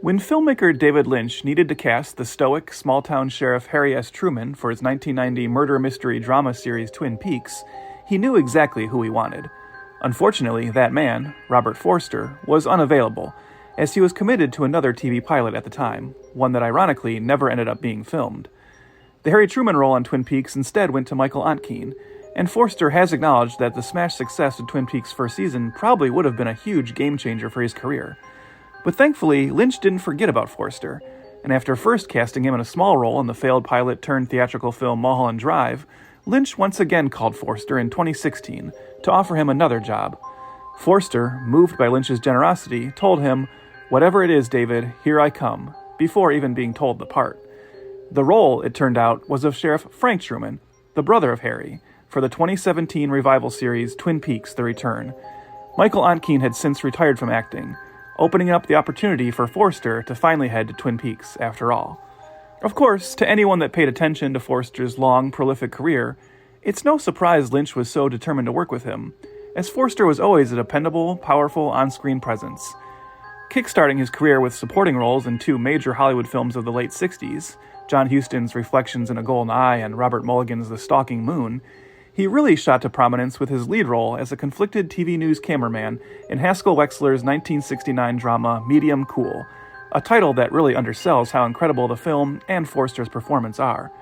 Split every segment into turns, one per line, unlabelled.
When filmmaker David Lynch needed to cast the stoic, small-town sheriff Harry S. Truman for his 1990 murder mystery drama series Twin Peaks, he knew exactly who he wanted. Unfortunately, that man, Robert Forster, was unavailable, as he was committed to another TV pilot at the time, one that ironically never ended up being filmed. The Harry Truman role on Twin Peaks instead went to Michael Ontkean, and Forster has acknowledged that the smash success of Twin Peaks' first season probably would have been a huge game-changer for his career. But thankfully, Lynch didn't forget about Forster, and after first casting him in a small role in the failed pilot-turned-theatrical film Mulholland Drive, Lynch once again called Forster in 2016 to offer him another job. Forster, moved by Lynch's generosity, told him, "Whatever it is, David, here I come," before even being told the part. The role, it turned out, was of Sheriff Frank Truman, the brother of Harry, for the 2017 revival series Twin Peaks: The Return. Michael Ontkean had since retired from acting, opening up the opportunity for Forster to finally head to Twin Peaks after all. Of course, to anyone that paid attention to Forster's long, prolific career, it's no surprise Lynch was so determined to work with him, as Forster was always a dependable, powerful on-screen presence. Kickstarting his career with supporting roles in two major Hollywood films of the late 60s, John Huston's Reflections in a Golden Eye and Robert Mulligan's The Stalking Moon, he really shot to prominence with his lead role as a conflicted TV news cameraman in Haskell Wexler's 1969 drama Medium Cool, a title that really undersells how incredible the film and Forster's performance are.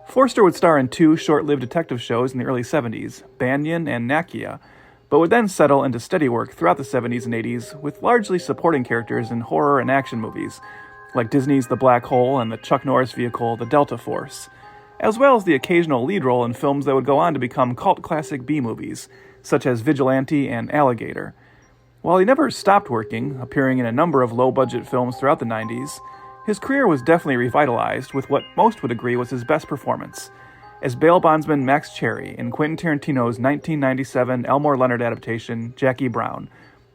Forster would star in two short-lived detective shows in the early 70s, Banyan and Nakia, but would then settle into steady work throughout the 70s and 80s with largely supporting characters in horror and action movies, like Disney's The Black Hole and the Chuck Norris vehicle The Delta Force, as well as the occasional lead role in films that would go on to become cult classic B-movies, such as Vigilante and Alligator. While he never stopped working, appearing in a number of low-budget films throughout the 90s, his career was definitely revitalized with what most would agree was his best performance, as bail bondsman Max Cherry in Quentin Tarantino's 1997 Elmore Leonard adaptation Jackie Brown,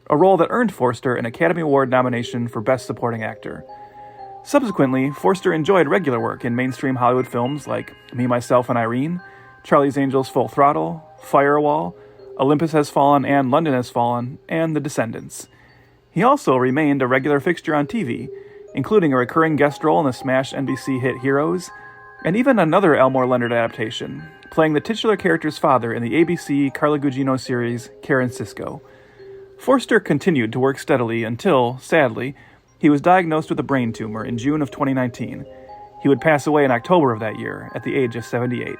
a role that earned Forster an Academy Award nomination for Best Supporting Actor. Subsequently, Forster enjoyed regular work in mainstream Hollywood films like Me, Myself, and Irene, Charlie's Angels Full Throttle, Firewall, Olympus Has Fallen and London Has Fallen, and The Descendants. He also remained a regular fixture on TV, including a recurring guest role in the smash NBC hit Heroes, and even another Elmore Leonard adaptation, playing the titular character's father in the ABC Carla Gugino series Karen Cisco. Forster continued to work steadily until, sadly, he was diagnosed with a brain tumor in June of 2019. He would pass away in October of that year, at the age of 78.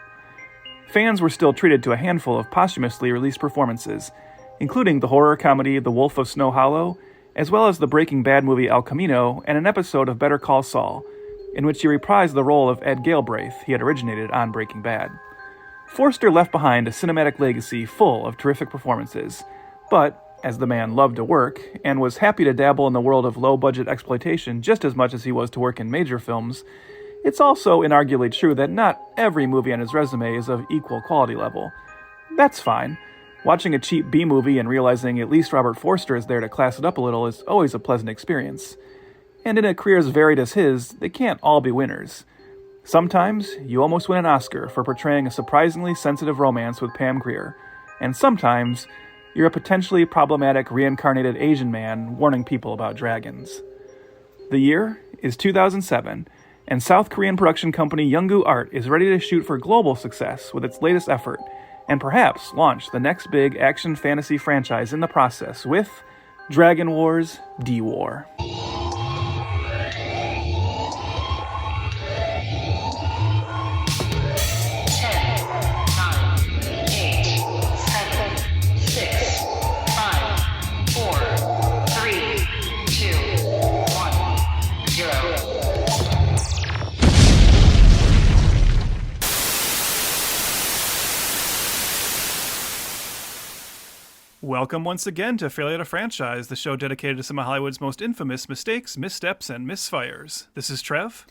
Fans were still treated to a handful of posthumously released performances, including the horror comedy The Wolf of Snow Hollow, as well as the Breaking Bad movie El Camino and an episode of Better Call Saul, in which he reprised the role of Ed Galbraith he had originated on Breaking Bad. Forster left behind a cinematic legacy full of terrific performances, but, as the man loved to work, and was happy to dabble in the world of low-budget exploitation just as much as he was to work in major films, it's also inarguably true that not every movie on his resume is of equal quality level. That's fine. Watching a cheap B-movie and realizing at least Robert Forster is there to class it up a little is always a pleasant experience. And in a career as varied as his, they can't all be winners. Sometimes, you almost win an Oscar for portraying a surprisingly sensitive romance with Pam Grier, and sometimes, you're a potentially problematic reincarnated Asian man warning people about dragons. The year is 2007, and South Korean production company Youngoo Art is ready to shoot for global success with its latest effort, and perhaps launch the next big action fantasy franchise in the process with Dragon Wars D-War. Welcome once again to Failure to Franchise, the show dedicated to some of Hollywood's most infamous mistakes, missteps, and misfires. This is Trev.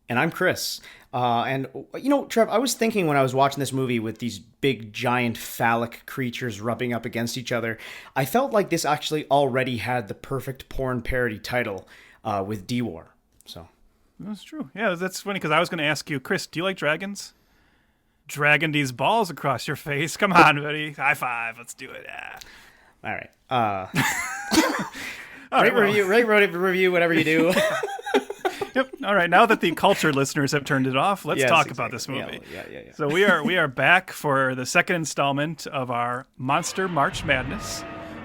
And I'm Chris. Trev, I was thinking when I was watching this movie with these big, giant, phallic creatures rubbing up against each other, I felt like this actually already had the perfect porn parody title with D-War. So
That's true. Yeah, that's funny because I was going to ask you, Chris, do you like dragons? Dragging these balls across your face. Come on, buddy. High five. Let's do it. Yeah.
All right. review, whatever you do.
Yep. All right. Now that the cultured listeners have turned it off, let's talk about this movie.
Yeah.
So we are back for the second installment of our Monster March Madness,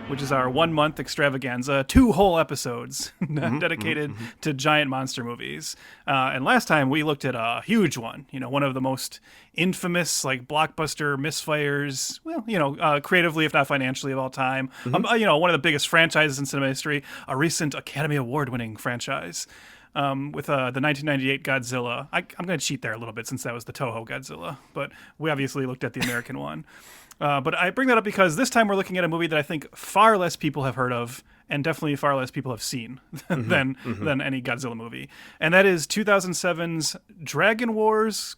which is our 1 month extravaganza, 2 whole episodes dedicated to giant monster movies. And last time we looked at a huge one, one of the most infamous, like, blockbuster misfires, creatively, if not financially, of all time. One of the biggest franchises in cinema history, a recent Academy Award winning franchise. With the 1998 Godzilla. I'm going to cheat there a little bit since that was the Toho Godzilla, but we obviously looked at the American one. But I bring that up because this time we're looking at a movie that I think far less people have heard of, and definitely far less people have seen than any Godzilla movie. And that is 2007's Dragon Wars: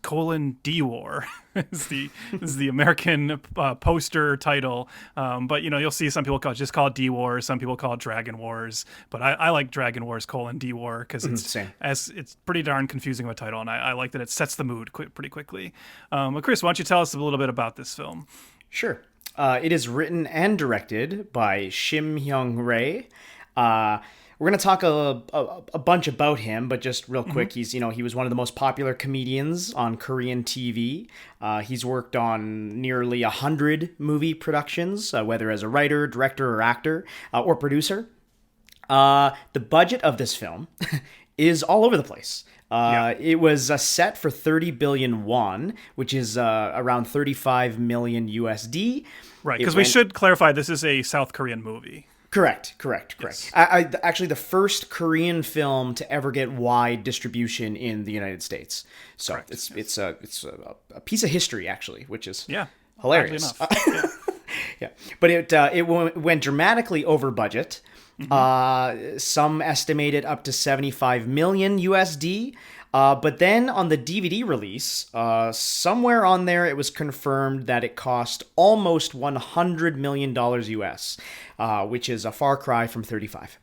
D-War is the American poster title. But you'll see some people just call it D-War, some people call it Dragon Wars. But I like Dragon Wars: D-War because it's pretty darn confusing of a title, and I like that it sets the mood pretty quickly. But Chris, why don't you tell us a little bit about this film?
Sure. It is written and directed by Shim Hyung-rae. We're going to talk a bunch about him, but just real quick, he was one of the most popular comedians on Korean TV. He's worked on nearly 100 movie productions, whether as a writer, director, or actor, or producer. The budget of this film is all over the place. It was set for 30 billion won, which is around 35 million USD.
Right, because we should clarify this is a South Korean movie.
Correct.
Yes.
Actually, the first Korean film to ever get wide distribution in the United States. So
Correct.
It's a piece of history, actually, which is hilarious. Yeah, but it went dramatically over budget. Some estimate it up to 75 million USD. But then on the DVD release, somewhere on there, it was confirmed that it cost almost $100 million US, which is a far cry from 35.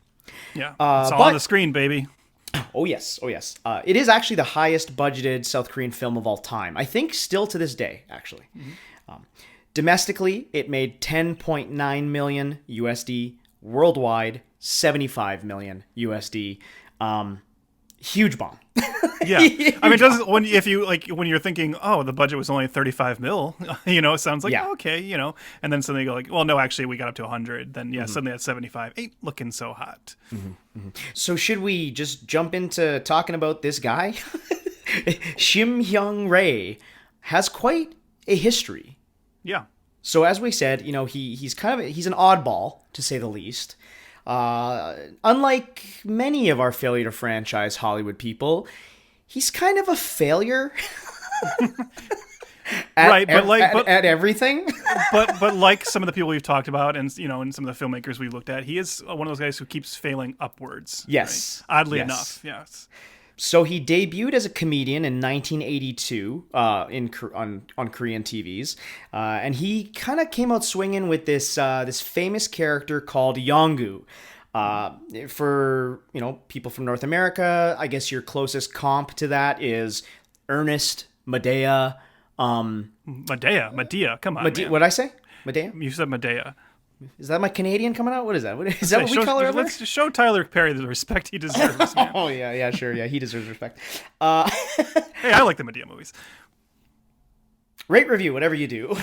Yeah, it's all on the screen, baby.
Oh, yes. It is actually the highest budgeted South Korean film of all time. I think still to this day, actually. Domestically, it made 10.9 million USD. Worldwide, 75 million USD. Huge bomb.
Yeah. I mean, when you're thinking, oh, the budget was only 35 mil, it sounds like, okay, and then suddenly you go like, well, no, actually we got up to 100. Then suddenly at 75, ain't looking so hot.
So should we just jump into talking about this guy? Shim Hyung-rae has quite a history.
Yeah.
So as we said, he's an oddball, to say the least. Unlike many of our failure to franchise Hollywood people, he's kind of a failure. at everything.
but like some of the people we've talked about, and and some of the filmmakers we've looked at, he is one of those guys who keeps failing upwards.
Yes,
right? Oddly enough, yes.
So he debuted as a comedian in 1982 on Korean TVs, and he kind of came out swinging with this famous character called Yonggu. For people from North America, I guess your closest comp to that is Ernest, Medea.
Medea, come on.
What did I say? Medea?
You said Medea.
Is that my Canadian coming out? What is that? Is that what we call her?
Let's just show Tyler Perry the respect he deserves, man.
Oh, yeah, sure. Yeah, he deserves respect.
Hey, I like the Medea movies.
Rate, review, whatever you do.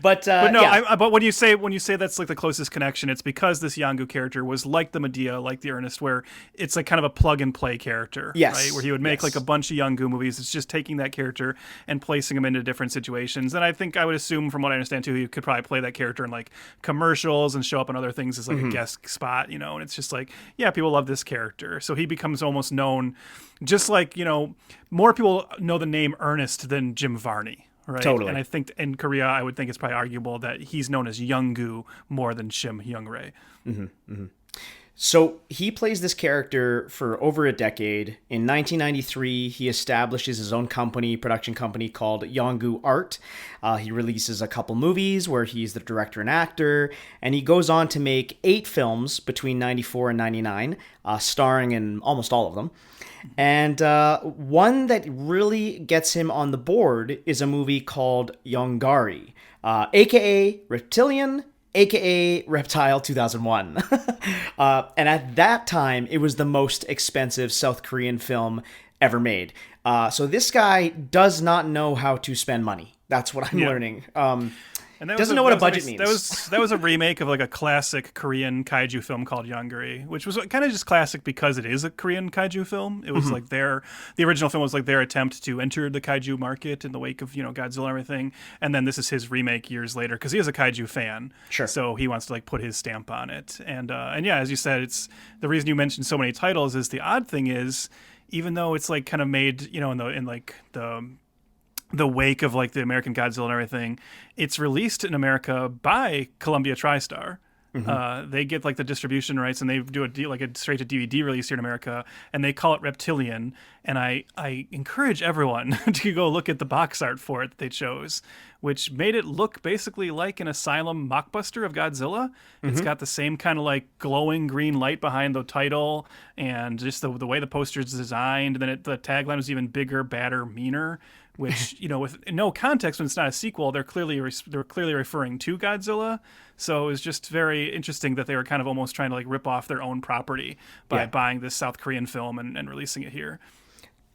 But
when you say that's like the closest connection, it's because this Yongu character was like the Medea, like the Ernest, where it's like kind of a plug and play character, right? Where he would make like a bunch of Yongu movies. It's just taking that character and placing him into different situations. And I think I would assume, from what I understand too, he could probably play that character in like commercials and show up in other things as like a guest spot, And it's just like, people love this character, so he becomes almost known, just like more people know the name Ernest than Jim Varney. Right.
Totally.
And I think in Korea, I would think it's probably arguable that he's known as Young-gu more than Shim Hyung-rae.
So he plays this character for over a decade. In 1993, he establishes his own production company called Yonggu Art. He releases a couple movies where he's the director and actor, and he goes on to make 8 films between 94 and 99, starring in almost all of them. And one that really gets him on the board is a movie called Yongari, aka Reptilian aka Reptile 2001. And at that time, it was the most expensive South Korean film ever made. So this guy does not know how to spend money. That's what I'm learning.
And that
Doesn't know what a budget means.
That was a remake of like a classic Korean kaiju film called Hyung-rae, which was kind of just classic because it is a Korean kaiju film. It was like the original film was like their attempt to enter the kaiju market in the wake of, Godzilla and everything. And then this is his remake years later because he is a kaiju fan.
Sure.
So he wants to like put his stamp on it. And yeah, as you said, it's the reason you mentioned so many titles is the odd thing is, even though it's like kind of made, in the wake of like the American Godzilla and everything, it's released in America by Columbia TriStar. They get like the distribution rights and they do a straight to DVD release here in America, and they call it Reptilian. And I encourage everyone to go look at the box art for it that they chose, which made it look basically like an Asylum mockbuster of Godzilla. It's got the same kind of like glowing green light behind the title, and just the way the poster is designed. And then the tagline was even bigger, badder, meaner. Which, with no context when it's not a sequel, they're clearly referring to Godzilla. So it was just very interesting that they were kind of almost trying to like rip off their own property by buying this South Korean film and releasing it here.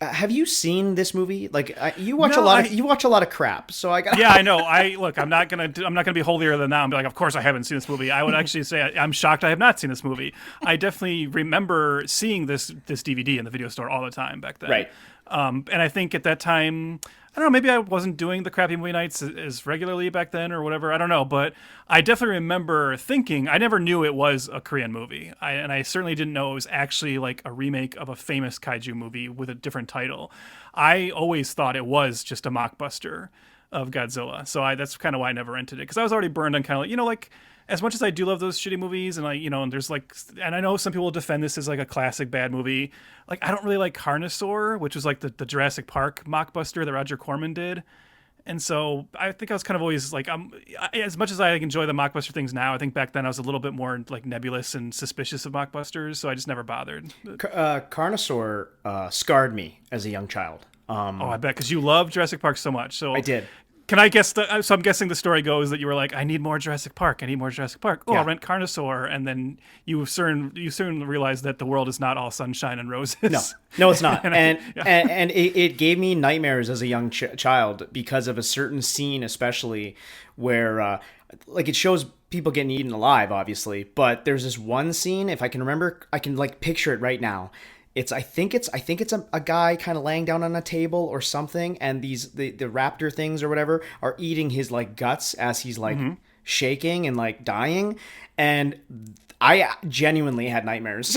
Have you seen this movie? Like you watch a lot of crap. So I got.
Yeah, I know. I'm not gonna be holier than thou and be like, of course I haven't seen this movie. I would actually say I'm shocked I have not seen this movie. I definitely remember seeing this DVD in the video store all the time back then.
Right.
And I think at that time, I don't know, maybe I wasn't doing the crappy movie nights as regularly back then or whatever. I don't know. But I definitely remember thinking, I never knew it was a Korean movie. And I certainly didn't know it was actually like a remake of a famous kaiju movie with a different title. I always thought it was just a mockbuster of Godzilla. So that's kind of why I never rented it. Because I was already burned on kind of like, as much as I do love those shitty movies, and and there's like, and I know some people will defend this as like a classic bad movie. Like, I don't really like Carnosaur, which was like the Jurassic Park mockbuster that Roger Corman did. And so I think I was kind of always like, as much as I enjoy the mockbuster things now, I think back then I was a little bit more like nebulous and suspicious of mockbusters. So I just never bothered.
Carnosaur scarred me as a young child.
I bet, because you love Jurassic Park so much. So
I did.
Can I guess? So I'm guessing the story goes that you were like, I need more Jurassic Park. I need more Jurassic Park. Oh,
Yeah.
I'll rent Carnosaur, and then you soon realize that the world is not all sunshine and roses.
No, it's not.
And
and it gave me nightmares as a young child because of a certain scene, especially where like it shows people getting eaten alive, obviously. But there's this one scene, if I can remember, I can like picture it right now. I think it's a guy kind of laying down on a table or something, and the raptor things or whatever are eating his like guts as he's like shaking and like dying, and I genuinely had nightmares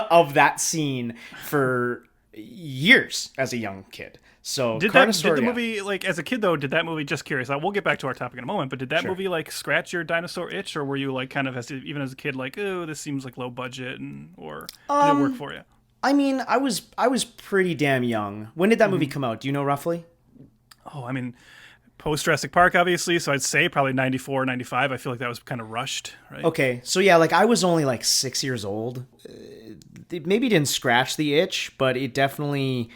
of that scene for years as a young kid. So
did the movie, like as a kid though, did that movie, just curious, we'll get back to our topic in a moment, but did that movie like scratch your dinosaur itch, or were you like kind of even as a kid like, oh, this seems like low budget, or did it work for you?
I mean, I was pretty damn young. When did that movie come out? Do you know roughly?
Oh, I mean, post Jurassic Park, obviously. So I'd say probably 94, 95. I feel like that was kind of rushed, right?
Okay. So yeah, like I was only like 6 years old. It maybe didn't scratch the itch, but it definitely,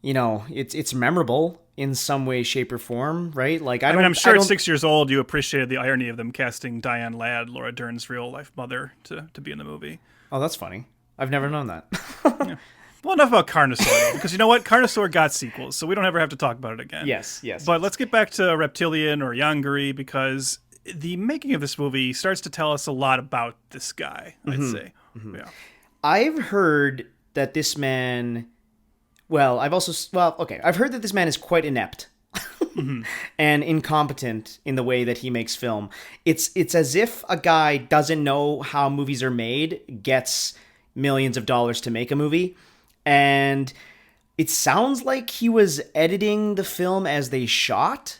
it's memorable in some way, shape, or form, right? Like
I'm sure at 6 years old, you appreciated the irony of them casting Diane Ladd, Laura Dern's real life mother, to be in the movie.
Oh, that's funny. I've never known that.
Yeah. Well, enough about Carnosaur, though, because you know what? Carnosaur got sequels, so we don't ever have to talk about it again.
Yes.
But let's get back to Reptilian or Hyung-rae, because the making of this movie starts to tell us a lot about this guy, I'd say. Mm-hmm. Yeah.
I've heard that this man... I've heard that this man is quite inept. And incompetent in the way that he makes film. It's as if a guy doesn't know how movies are made, gets millions of dollars to make a movie, and it sounds like he was editing the film as they shot.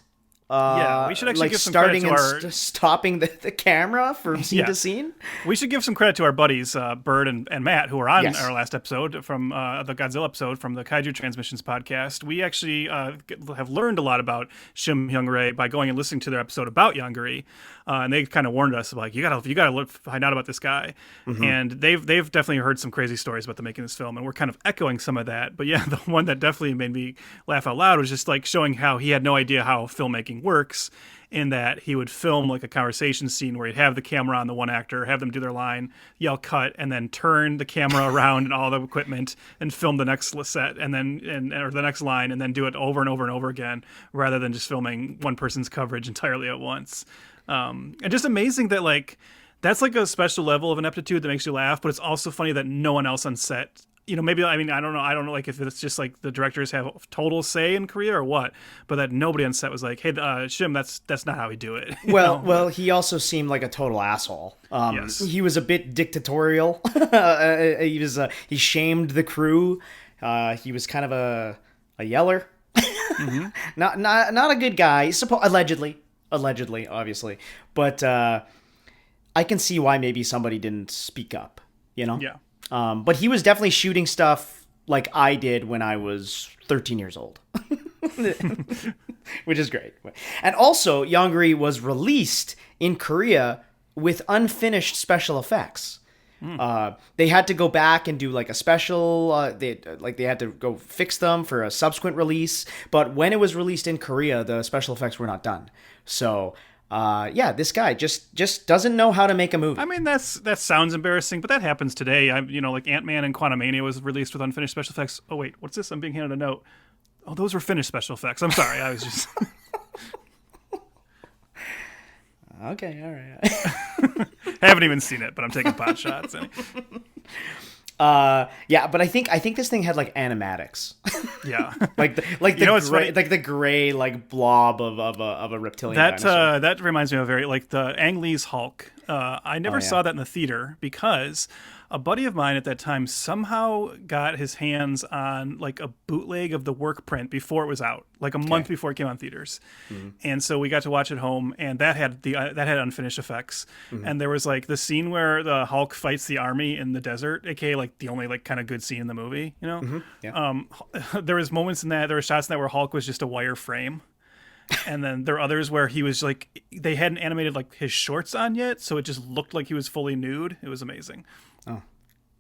Yeah, we should actually
like
give some
starting
credit to
and
our...
stopping the camera from scene to scene.
We should give some credit to our buddies, Bird and Matt, who were on
Yes.
our last episode from the Godzilla episode from the Kaiju Transmissions podcast. We actually have learned a lot about Shim Hyung-rae by going and listening to their episode about Hyung-rae, and they kind of warned us like, you gotta find out about this guy. And they've definitely heard some crazy stories about the making of this film, and we're kind of echoing some of that. But yeah, the one that definitely made me laugh out loud was just like showing how he had no idea how filmmaking works in that he would film like a conversation scene where he'd have the camera on the one actor, have them do their line, yell cut, and then turn the camera around and all the equipment and film the next set or the next line, and then do it over and over and over again, rather than just filming one person's coverage entirely at once. And just amazing that like that's like a special level of ineptitude that makes you laugh, but it's also funny that no one else on set, maybe, I mean, I don't know like if it's just like the directors have total say in Korea or what, but that nobody on set was like, hey, Shim, that's not how we do it.
Well, he also seemed like a total asshole.
Yes.
He was a bit dictatorial. He shamed the crew. He was kind of a yeller. Mm-hmm. Not a good guy. Allegedly, obviously, but I can see why maybe somebody didn't speak up.
Yeah.
But he was definitely shooting stuff like I did when I was 13 years old, which is great. And also, Hyung-rae was released in Korea with unfinished special effects. They had to go back and do like a special. They had to go fix them for a subsequent release. But when it was released in Korea, the special effects were not done. So. This guy just doesn't know how to make a movie.
I mean, that sounds embarrassing, but that happens today. Like Ant-Man and Quantumania was released with unfinished special effects. Oh wait, what's this? I'm being handed a note. Oh, those were finished special effects. I'm sorry, I was just.
Okay, all right.
I haven't even seen it, but I'm taking pot shots.
But I think this thing had like animatics.
Yeah,
the gray like blob of a reptilian.
That reminds me of the Ang Lee's Hulk. I never saw that in the theater because a buddy of mine at that time somehow got his hands on like a bootleg of the work print before it was out, like a month before it came on theaters. Mm-hmm. And so we got to watch it home, and that had unfinished effects. Mm-hmm. And there was like the scene where the Hulk fights the army in the desert, aka like the only like kind of good scene in the movie, Mm-hmm. Yeah. There was moments in that, there were shots in that where Hulk was just a wire frame. And then there are others where he was like, they hadn't animated like his shorts on yet, so it just looked like he was fully nude. It was amazing.
Oh,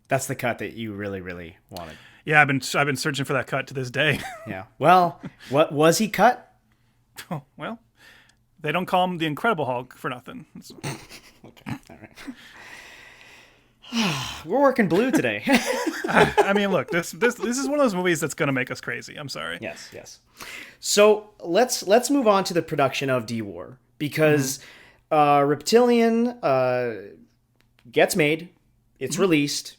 that's the cut that you really, really wanted.
Yeah, I've been searching for that cut to this day.
Yeah. Well, what was he cut?
Oh, well, they don't call him the Incredible Hulk for nothing.
Okay. All right. We're working blue today.
I mean, look, this is one of those movies that's going to make us crazy. I'm sorry.
Yes. So let's move on to the production of D-War, because Reptilian gets made, it's released,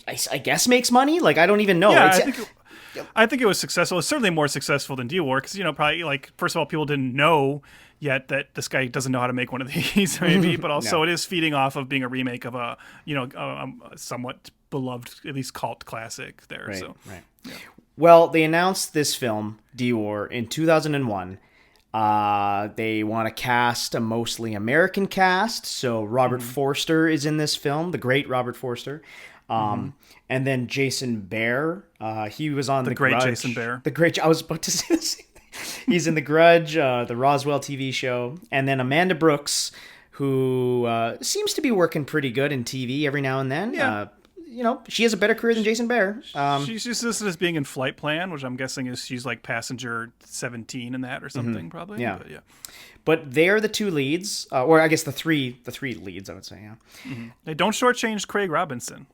I guess makes money. Like, I don't even know.
Yeah, I think it was successful. It's certainly more successful than D-War because, probably like, first of all, people didn't know yet that this guy doesn't know how to make one of these, maybe, but also It is feeding off of being a remake of a somewhat beloved, at least cult classic there.
Right,
so,
right.
Yeah.
Well, they announced this film, D-War, in 2001. They want to cast a mostly American cast, so Robert Forster is in this film, the great Robert Forster. And then Jason Behr, he was on The
great
Grudge.
Jason Behr.
The great, I was about to say the same thing. He's in The Grudge, the Roswell TV show. And then Amanda Brooks, who seems to be working pretty good in TV every now and then.
Yeah.
She has a better career than Jason Behr.
She's just listed as being in Flight Plan, which I'm guessing is she's like passenger 17 in that or something, probably.
Yeah.
But, yeah.
But they're the two leads, or I guess the three leads, I would say, yeah.
Mm-hmm. They don't shortchange Craig Robinson.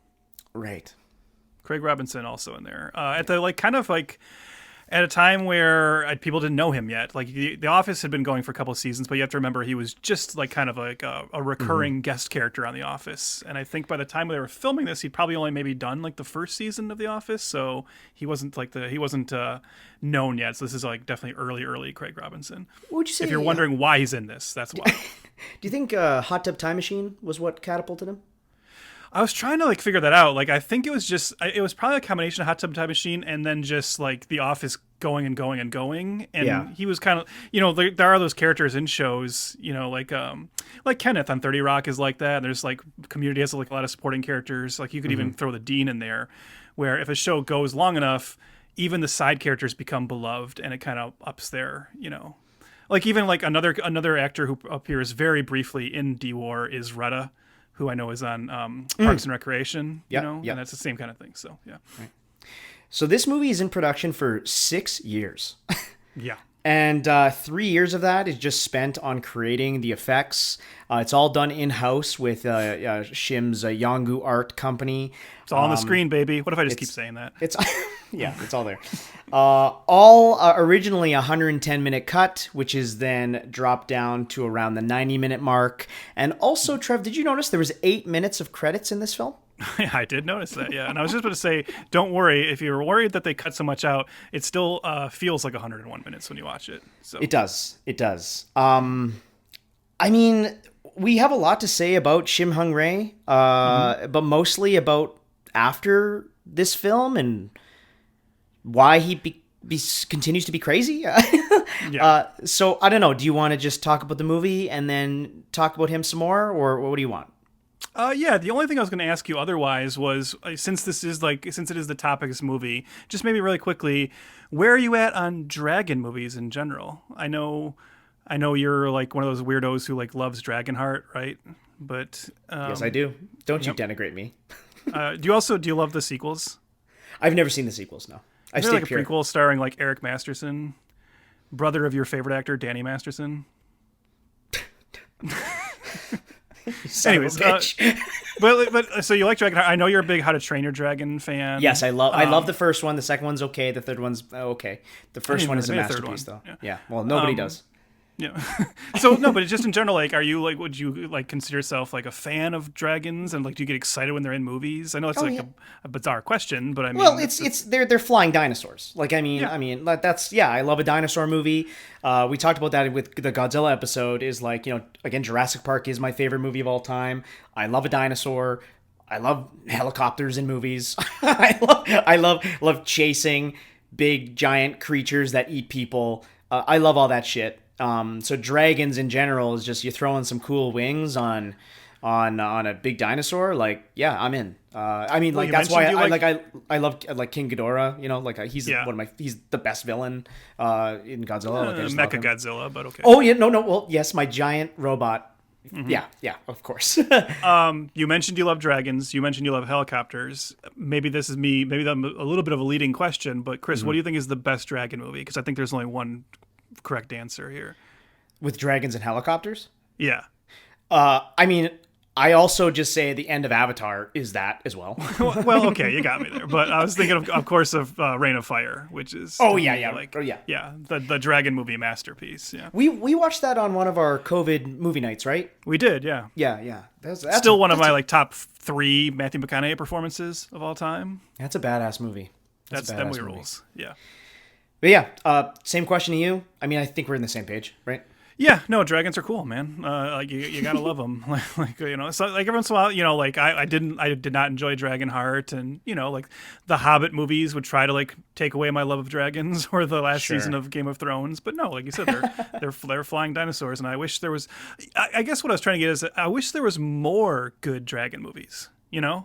Right.
Craig Robinson also in there. At the at a time where people didn't know him yet. Like the Office had been going for a couple of seasons, but you have to remember he was just like kind of like a recurring guest character on The Office. And I think by the time they were filming this, he'd probably only maybe done like the first season of The Office, so he wasn't known yet. So this is like definitely early Craig Robinson.
What would you say?
If you're wondering why he's in this, that's why.
Do you think Hot Tub Time Machine was what catapulted him?
I was trying to like figure that out. Like, I think it was probably a combination of Hot Tub Time Machine and then just like The Office going and going and going. And he was kind of, there are those characters in shows, like Kenneth on 30 Rock is like that. And there's like Community has like a lot of supporting characters. Like you could even throw the Dean in there, where if a show goes long enough, even the side characters become beloved and it kind of ups their, like even like another actor who appears very briefly in D-War is Retta, who I know is on Parks and Recreation, and that's the same kind of thing. So, yeah.
Right. So this movie is in production for 6 years.
Yeah.
And 3 years of that is just spent on creating the effects. It's all done in-house with Shim's Yongu Art Company.
It's all on the screen, baby. What if I just keep saying that?
It's yeah, it's all there. All originally 110-minute cut, which is then dropped down to around the 90-minute mark. And also, Trev, did you notice there was 8 minutes of credits in this film?
I did notice that, yeah. And I was just about to say, don't worry. If you're worried that they cut so much out, it still feels like 101 minutes when you watch it. So
It does. It does. I mean, we have a lot to say about Shim Hyung-rae, but mostly about after this film and why he continues to be crazy. So I don't know. Do you want to just talk about the movie and then talk about him some more, or what do you want?
Yeah, the only thing I was going to ask you otherwise was, since it is the topic of this movie, just maybe really quickly, where are you at on dragon movies in general? I know you're like one of those weirdos who like loves Dragonheart, right? But
yes, I do. Don't you denigrate me.
Do you love the sequels?
I've never seen the sequels. No, I've
Is there
stayed
like a
pure.
prequel starring like Eric Masterson, brother of your favorite actor Danny Masterson? Anyways, but so you like Dragonheart? I know you're a big How to Train Your Dragon fan.
Yes, I love the first one. The second one's okay. The third one's okay. The first one is a masterpiece, though. Yeah. Well, nobody does.
Yeah. So no, but just in general, like, are you like, would you like consider yourself like a fan of dragons, and like, do you get excited when they're in movies? I know it's a bizarre question, but I mean,
well, they're flying dinosaurs. Like, I mean, that's I love a dinosaur movie. We talked about that with the Godzilla episode. Is like, again, Jurassic Park is my favorite movie of all time. I love a dinosaur. I love helicopters in movies. I love chasing big giant creatures that eat people. I love all that shit. So dragons in general is just you throwing some cool wings on a big dinosaur. Like, yeah, I'm in. I mean, like, that's why I love King Ghidorah. He's he's the best villain in Godzilla.
Mecha Godzilla, but okay.
Oh yeah, no. Well, yes, my giant robot. Mm-hmm. Yeah, of course.
You mentioned you love dragons. You mentioned you love helicopters. Maybe this is me. Maybe that's a little bit of a leading question. But Chris, what do you think is the best dragon movie? Because I think there's only one correct answer here.
With dragons and helicopters?
Yeah.
I mean, I also just say the end of Avatar is that as well.
Well, okay, you got me there. But I was thinking, of course, of Reign of Fire, which is the dragon movie masterpiece. Yeah,
we watched that on one of our COVID movie nights, right?
We did, yeah.
Yeah. That's
still one of my like top 3 Matthew McConaughey performances of all time.
That's a badass movie.
That's them we rules. Yeah.
But yeah, same question to you. I mean, I think we're in the same page, right?
Yeah, no, dragons are cool, man. Like you gotta love them. So like every once in a while, like I did not enjoy Dragonheart, and like the Hobbit movies would try to like take away my love of dragons, or the last season of Game of Thrones. But no, like you said, they're flying dinosaurs, and I wish there was. I guess what I was trying to get is I wish there was more good dragon movies.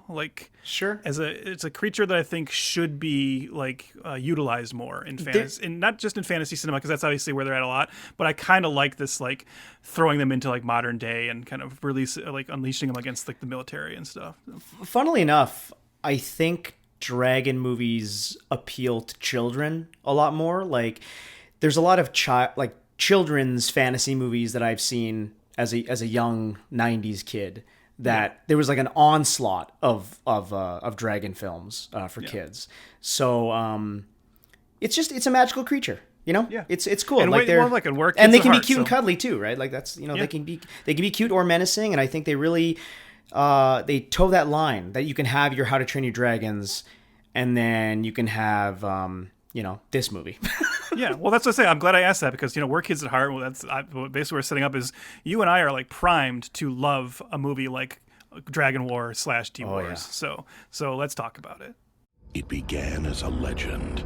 Like
sure,
it's a creature that I think should be like utilized more in fantasy, and not just in fantasy cinema, because that's obviously where they're at a lot. But I kind of like this, like throwing them into like modern day and kind of unleashing them against like the military and stuff.
Funnily enough, I think dragon movies appeal to children a lot more. Like, there's a lot of children's fantasy movies that I've seen as a young '90s kid. That there was like an onslaught of dragon films for kids. So it's a magical creature, Yeah. It's cool.
And
like
more like it work.
And they can be cute and cuddly too, right? Like that's they can be cute or menacing, and I think they really they toe that line that you can have your How to Train Your Dragons, and then you can have this movie.
Yeah, well, that's what I say. I'm glad I asked that, because we're kids at heart. Well, basically what we're setting up is you and I are like primed to love a movie like Dragon War / T Wars. Yeah. So let's talk about it.
It began as a legend.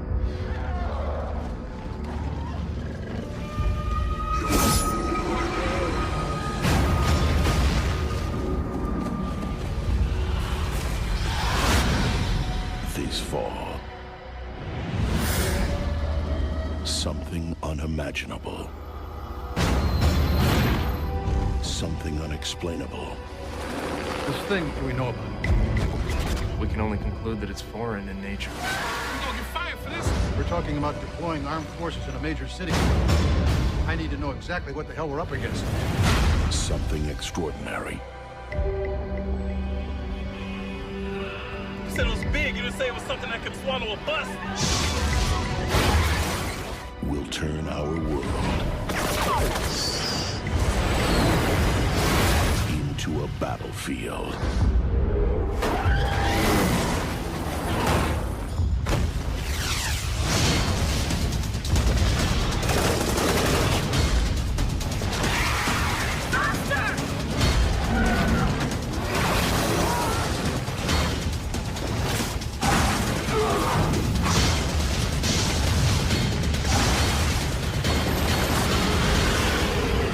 This fall, something unimaginable. Something unexplainable.
This thing, what do we know about it?
We can only conclude that it's foreign in nature.
fire for this?
We're talking about deploying armed forces in a major city. I need to know exactly what the hell we're up against.
Something extraordinary
You said it was big. You didn't say it was something that could swallow a bus.
will turn our world into a battlefield.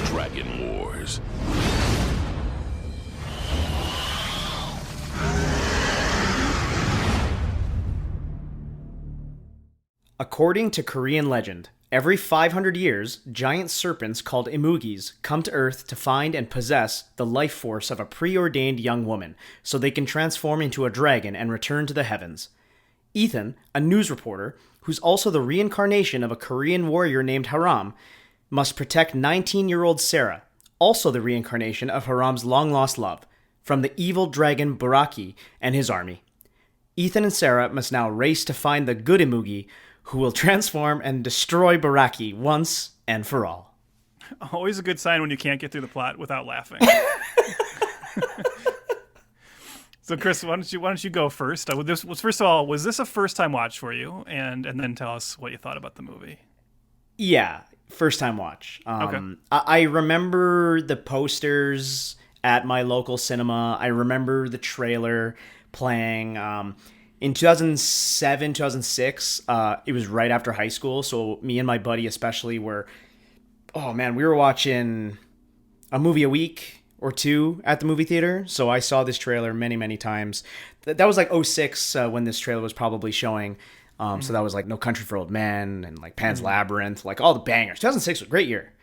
Dragon Wars.
According to Korean legend, every 500 years, giant serpents called imugis come to Earth to find and possess the life force of a preordained young woman, so they can transform into a dragon and return to the heavens. Ethan, a news reporter, who's also the reincarnation of a Korean warrior named Haram, must protect 19-year-old Sarah, also the reincarnation of Haram's long-lost love, from the evil dragon Baraki and his army. Ethan and Sarah must now race to find the good Imugi, who will transform and destroy Baraki once and for all.
Always a good sign when you can't get through the plot without laughing. So, Chris, why don't you go first? First of all, was this a first-time watch for you? And then tell us what you thought about the movie.
Yeah, first time watch.
Okay.
I remember the posters at my local cinema. I remember the trailer playing. In 2007, 2006, it was right after high school. So me and my buddy especially we were watching a movie a week or two at the movie theater. So I saw this trailer many, many times. That was like 2006 when this trailer was probably showing. So that was like No Country for Old Men and like Pan's Labyrinth, like all the bangers. 2006 was a great year.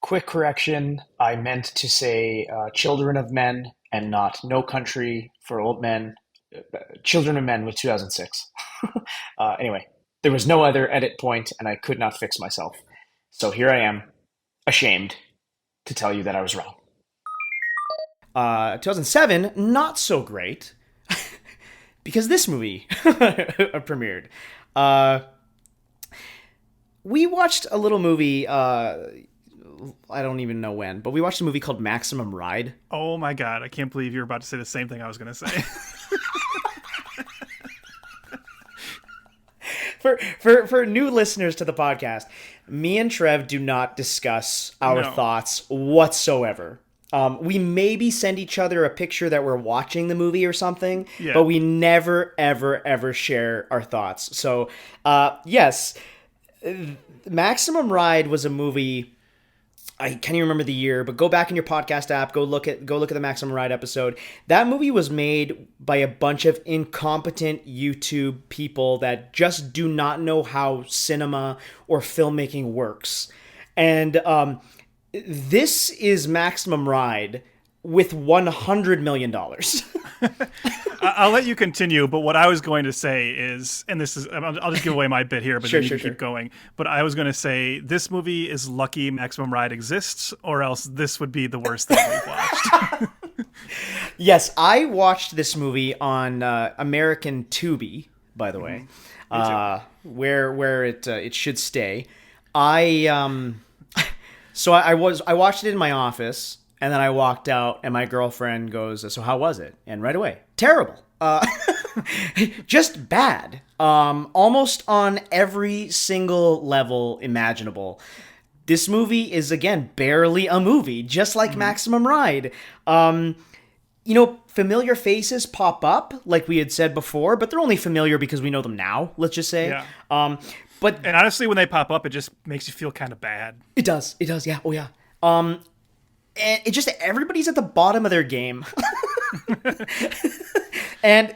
Quick correction. I meant to say Children of Men and not No Country for Old Men. Children of Men was 2006. Anyway, there was no other edit point and I could not fix myself. So here I am, ashamed to tell you that I was wrong. 2007, not so great. Because this movie premiered. We watched a little movie, I don't even know when, but we watched a movie called Maximum Ride.
Oh my God, I can't believe you're about to say the same thing I was going to say.
For new listeners to the podcast, me and Trev do not discuss our thoughts whatsoever. We maybe send each other a picture that we're watching the movie or something, but we never, ever, ever share our thoughts. So, yes, Maximum Ride was a movie. I can't even remember the year, but go back in your podcast app, go look at the Maximum Ride episode. That movie was made by a bunch of incompetent YouTube people that just do not know how cinema or filmmaking works. And this is Maximum Ride with $100 million.
I'll let you continue, but what I was going to say is, and this is, I'll just give away my bit here, but then you can keep going. But I was going to say, this movie is lucky Maximum Ride exists, or else this would be the worst thing we've watched.
Yes, I watched this movie on American Tubi, by the way, where it should stay. So I watched it in my office, and then I walked out, and my girlfriend goes, "So how was it?" And right away, terrible. Just bad. Almost on every single level imaginable. This movie is, again, barely a movie, just like Maximum Ride. Familiar faces pop up, like we had said before, but they're only familiar because we know them now, let's just say.
Yeah.
And
honestly, when they pop up, it just makes you feel kind of bad.
It does, yeah. Oh, yeah. And it just, everybody's at the bottom of their game. And,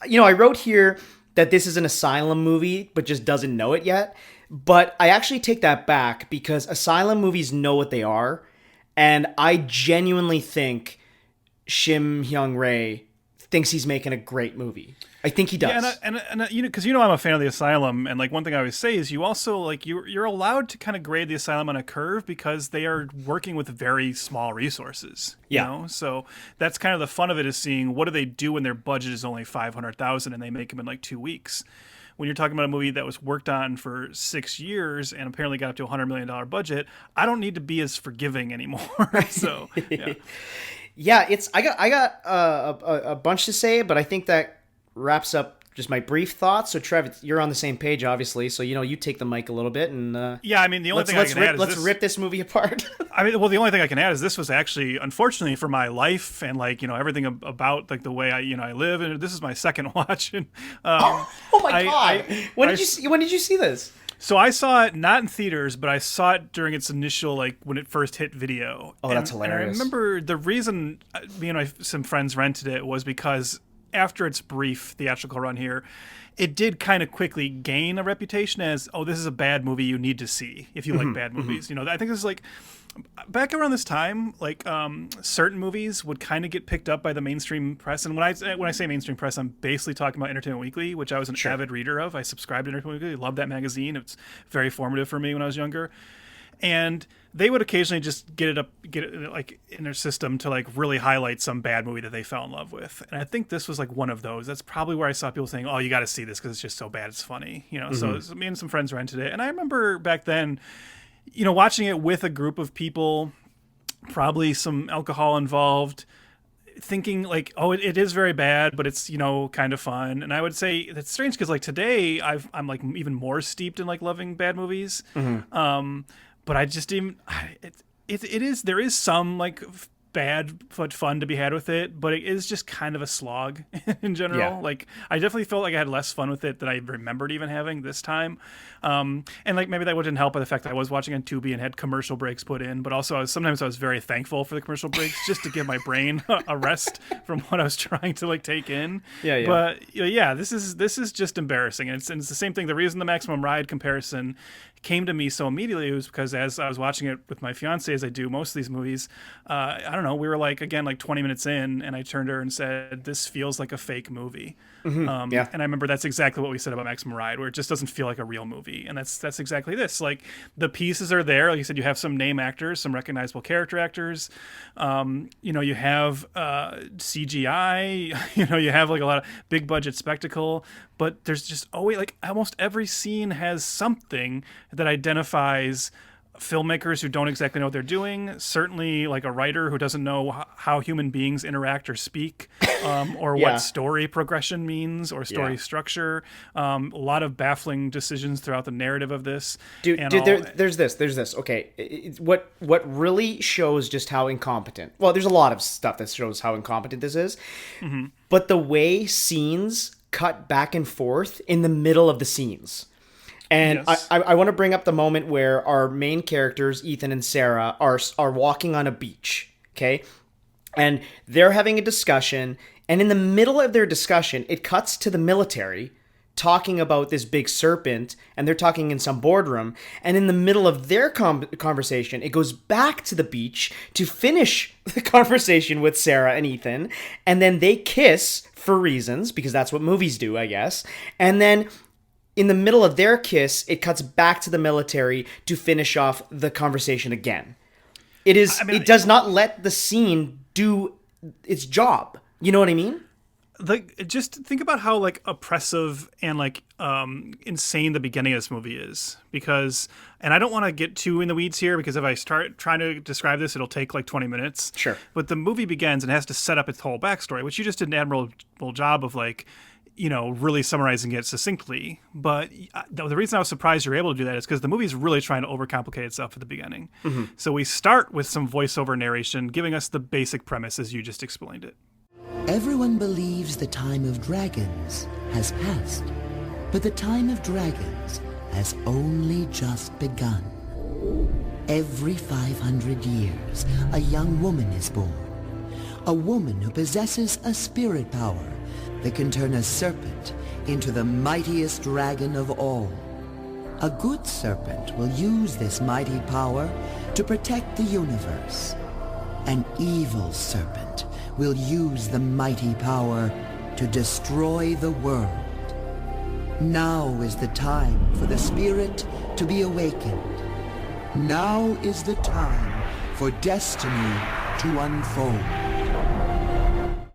I wrote here that this is an Asylum movie, but just doesn't know it yet. But I actually take that back because Asylum movies know what they are. And I genuinely think Shim Hyung-rae thinks he's making a great movie. I think he does.
Yeah, and you know, because you know I'm a fan of the Asylum, and like one thing I always say is you also like you're allowed to kind of grade the Asylum on a curve because they are working with very small resources. You know, so that's kind of the fun of it, is seeing what do they do when their budget is only $500,000 and they make them in like 2 weeks. When you're talking about a movie that was worked on for 6 years and apparently got up to $100 million budget, I don't need to be as forgiving anymore. So yeah.
Yeah, I got a bunch to say, but I think that wraps up just my brief thoughts. So Trev, you're on the same page, obviously. So you take the mic a little bit, and
yeah, I mean the only thing I can add is
let's rip this movie apart.
I mean, well, the only thing I can add is this was actually, unfortunately for my life and like everything about like the way I live, and this is my second watch. And
oh my god, when did you see this?
So I saw it not in theaters, but I saw it during its initial, like when it first hit video.
Oh, that's hilarious.
And I remember the reason me and some friends rented it was because after its brief theatrical run here, it did kind of quickly gain a reputation as, oh, this is a bad movie you need to see if you like bad movies. I think this is like back around this time, like certain movies would kind of get picked up by the mainstream press. And when I say mainstream press, I'm basically talking about Entertainment Weekly, which I was an avid reader of. I subscribed to Entertainment Weekly. I loved that magazine. It's very formative for me when I was younger. And they would occasionally just get it like in their system to like really highlight some bad movie that they fell in love with. And I think this was like one of those. That's probably where I saw people saying, "Oh, you got to see this because it's just so bad, it's funny." So me and some friends rented it, and I remember back then, watching it with a group of people, probably some alcohol involved, thinking like, oh, it is very bad, but it's kind of fun. And I would say that's strange because like today I'm like even more steeped in like loving bad movies. But I just didn't. There is some like bad but fun to be had with it, but it is just kind of a slog in general.
Yeah.
Like I definitely felt like I had less fun with it than I remembered even having this time. And like maybe that wouldn't help by the fact that I was watching on Tubi and had commercial breaks put in, but also sometimes I was very thankful for the commercial breaks just to give my brain a rest from what I was trying to like take in.
Yeah.
But yeah, this is just embarrassing, and it's the same thing. The reason the Maximum Ride comparison came to me so immediately was because as I was watching it with my fiance, as I do most of these movies, I don't know, we were like 20 minutes in, and I turned to her and said, "This feels like a fake movie." And I remember that's exactly what we said about Maximum Ride, where it just doesn't feel like a real movie, and that's exactly this. Like the pieces are there, like you said, you have some name actors, some recognizable character actors, you have CGI, you have like a lot of big budget spectacle, but there's just always like almost every scene has something that identifies filmmakers who don't exactly know what they're doing, certainly like a writer who doesn't know how human beings interact or speak, or what story progression means or story structure. A lot of baffling decisions throughout the narrative of this.
Dude, there's this. Okay, what really shows just how incompetent. Well, there's a lot of stuff that shows how incompetent this is, but the way scenes cut back and forth in the middle of the scenes. And yes. I want to bring up the moment where our main characters, Ethan and Sarah, are walking on a beach, okay? And they're having a discussion, and in the middle of their discussion, it cuts to the military talking about this big serpent, and they're talking in some boardroom, and in the middle of their conversation, it goes back to the beach to finish the conversation with Sarah and Ethan, and then they kiss for reasons, because that's what movies do, I guess, and then in the middle of their kiss, it cuts back to the military to finish off the conversation again. It does not let the scene do its job. You know what I mean?
Like, just think about how like oppressive and like insane the beginning of this movie is, because, and I don't want to get too in the weeds here because if I start trying to describe this, it'll take like 20 minutes.
Sure.
But the movie begins and has to set up its whole backstory, which you just did an admirable job of like, really summarizing it succinctly. But the reason I was surprised you're able to do that is because the movie's really trying to overcomplicate itself at the beginning. Mm-hmm. So we start with some voiceover narration giving us the basic premise as you just explained it.
Everyone believes the time of dragons has passed, but the time of dragons has only just begun. Every 500 years, a young woman is born. A woman who possesses a spirit power that can turn a serpent into the mightiest dragon of all. A good serpent will use this mighty power to protect the universe. An evil serpent will use the mighty power to destroy the world. Now is the time for the spirit to be awakened. Now is the time for destiny to unfold.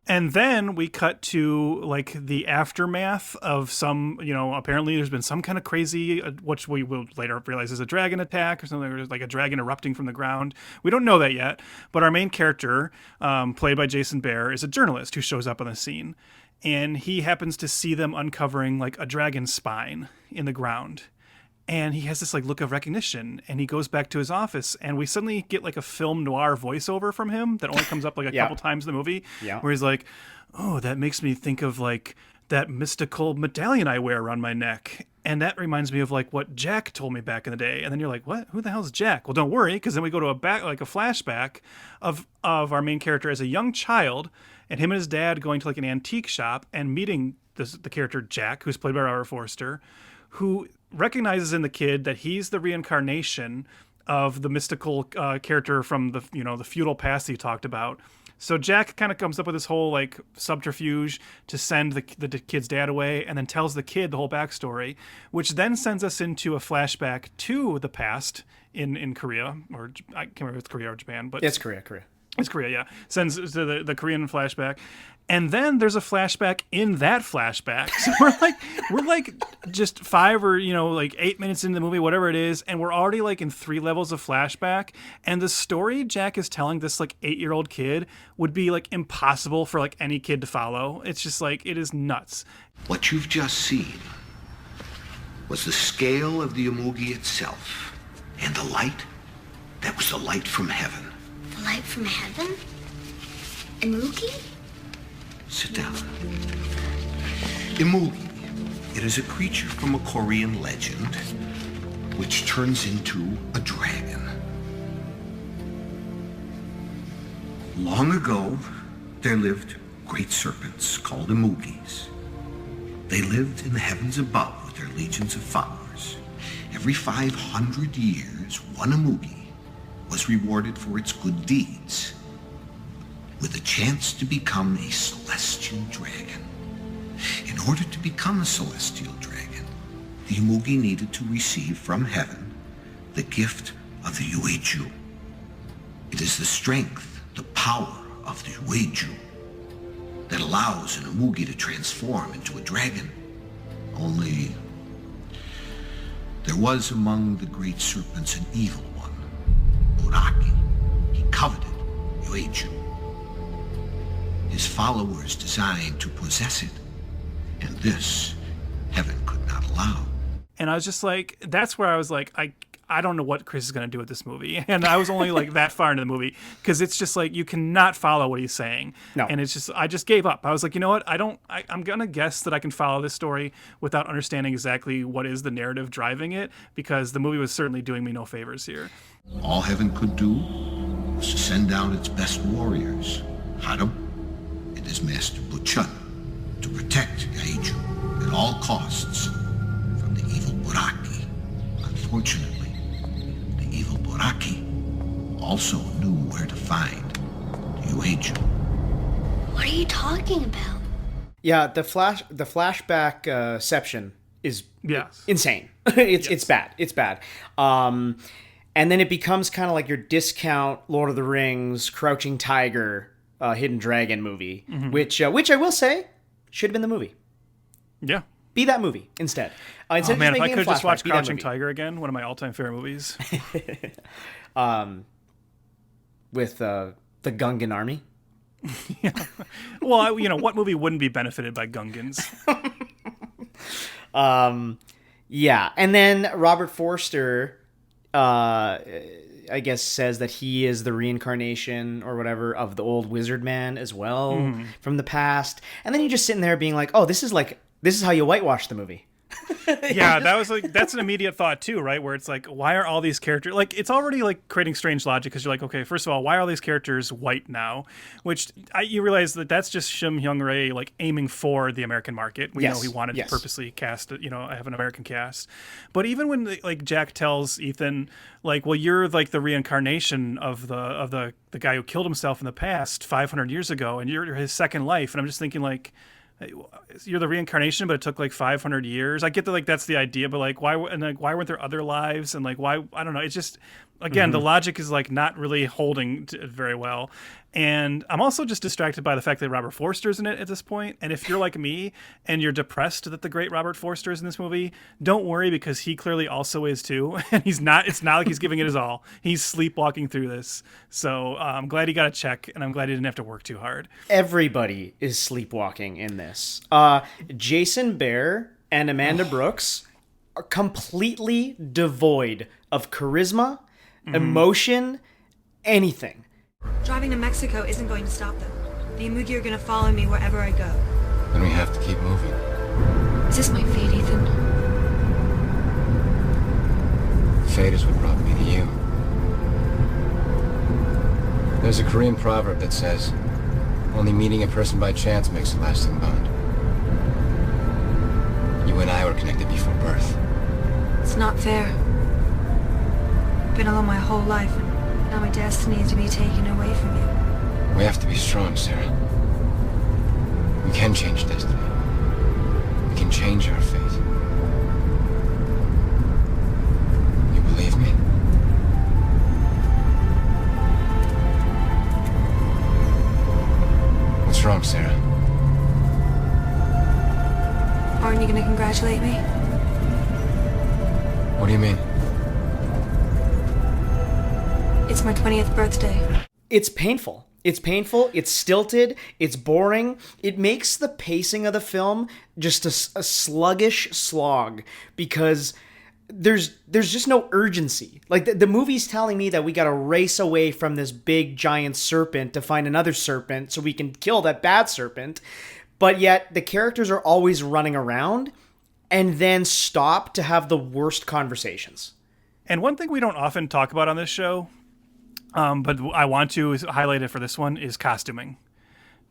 And then we cut to like the aftermath of some, apparently there's been some kind of crazy, which we will later realize is a dragon attack or something, or like a dragon erupting from the ground. We don't know that yet, but our main character, played by Jason Behr, is a journalist who shows up on the scene, and he happens to see them uncovering like a dragon spine in the ground. And he has this like look of recognition, and he goes back to his office, and we suddenly get like a film noir voiceover from him that only comes up like a couple times in the movie, where he's like, "Oh, that makes me think of like that mystical medallion I wear around my neck, and that reminds me of like what Jack told me back in the day." And then you're like, "What? Who the hell's Jack?" Well, don't worry, because then we go to a flashback of our main character as a young child, and him and his dad going to like an antique shop and meeting the character Jack, who's played by Robert Forster, who recognizes in the kid that he's the reincarnation of the mystical character from the feudal past that you talked about. So Jack kind of comes up with this whole like subterfuge to send the kid's dad away, and then tells the kid the whole backstory, which then sends us into a flashback to the past in Korea, or I can't remember if it's Korea or Japan, but
It's Korea.
It's Korea, yeah. Sends to the Korean flashback. And then there's a flashback in that flashback. So we're like just 5 or 8 minutes into the movie, whatever it is, and we're already like in 3 levels of flashback. And the story Jack is telling this like 8-year-old kid would be like impossible for like any kid to follow. It's just like, it is nuts.
What you've just seen was the scale of the Umugi itself, and the light, that was the light from heaven.
The light from heaven? Imugi?
Sit down. Imugi. It is a creature from a Korean legend which turns into a dragon. Long ago, there lived great serpents called Imugis. They lived in the heavens above with their legions of followers. Every 500 years, one Imugi was rewarded for its good deeds with a chance to become a celestial dragon. In order to become a celestial dragon, the Imugi needed to receive from heaven the gift of the Yueju. It is the strength, the power of the Yueju that allows an Imugi to transform into a dragon. Only there was among the great serpents an evil one, Buraki. He coveted Yueju. His followers designed to possess it, and this heaven could not allow.
And I was just like, that's where I was like, I don't know what Chris is going to do with this movie. And I was only like that far into the movie, because it's just like, you cannot follow what he's saying.
No.
And it's just, I just gave up. I was like, you know what? I'm going to guess that I can follow this story without understanding exactly what is the narrative driving it, because the movie was certainly doing me no favors here.
All heaven could do was to send down its best warriors, Harum and his master Buchun, to protect Yaiju at all costs from the evil Buraki. Unfortunately, the evil Buraki also knew where to find Yaiju.
What are you talking about?
Yeah, the flashback section is insane. It's bad. It's bad. And then it becomes kind of like your discount Lord of the Rings, Crouching Tiger, Hidden Dragon movie, which I will say should have been the movie.
Yeah.
Be that movie instead. Instead
Oh man,
of
if I
making
could just watch
be that
Crouching
movie.
Tiger again, one of my all-time favorite movies.
With the Gungan army.
Yeah. Well, what movie wouldn't be benefited by Gungans?
Yeah, and then Robert Forster, I guess, says that he is the reincarnation or whatever of the old wizard man as well from the past. And then you're just sitting there being like, oh, this is how you whitewash the movie.
Yeah, that's an immediate thought too, right? Where it's like, why are all these characters like? It's already like creating strange logic because you're like, okay, first of all, why are all these characters white now? Which you realize that's just Shim Hyung-rae like aiming for the American market. We know he wanted to purposely cast, have an American cast. But even when like Jack tells Ethan, like, well, you're like the reincarnation of the guy who killed himself in the past 500 years ago, and you're his second life, and I'm just thinking like, you're the reincarnation, but it took like 500 years. I get that, like, that's the idea, but like, why weren't there other lives? And like, why, I don't know. It's just, again, the logic is like not really holding very well. And I'm also just distracted by the fact that Robert Forster's in it at this point. And if you're like me and you're depressed that the great Robert Forster is in this movie, don't worry, because he clearly also is too. And it's not like he's giving it his all. He's sleepwalking through this. So I'm glad he got a check, and I'm glad he didn't have to work too hard.
Everybody is sleepwalking in this. Jason Behr and Amanda Brooks are completely devoid of charisma, emotion, anything.
Driving to Mexico isn't going to stop them. The Imugi are going to follow me wherever I go.
Then we have to keep moving.
Is this my fate, Ethan?
Fate is what brought me to you. There's a Korean proverb that says, only meeting a person by chance makes a lasting bond. You and I were connected before birth.
It's not fair. I've been alone my whole life, and now my destiny is to be taken away from you.
We have to be strong, Sarah. We can change destiny. We can change our fate. You believe me? What's wrong, Sarah?
Aren't you going to congratulate me?
What do you mean?
It's my 20th birthday.
It's painful. It's painful. It's stilted. It's boring. It makes the pacing of the film just a sluggish slog, because there's just no urgency. Like the movie's telling me that we got to race away from this big giant serpent to find another serpent so we can kill that bad serpent. But yet the characters are always running around and then stop to have the worst conversations.
And one thing we don't often talk about on this show, but I want to highlight it for this one, is costuming.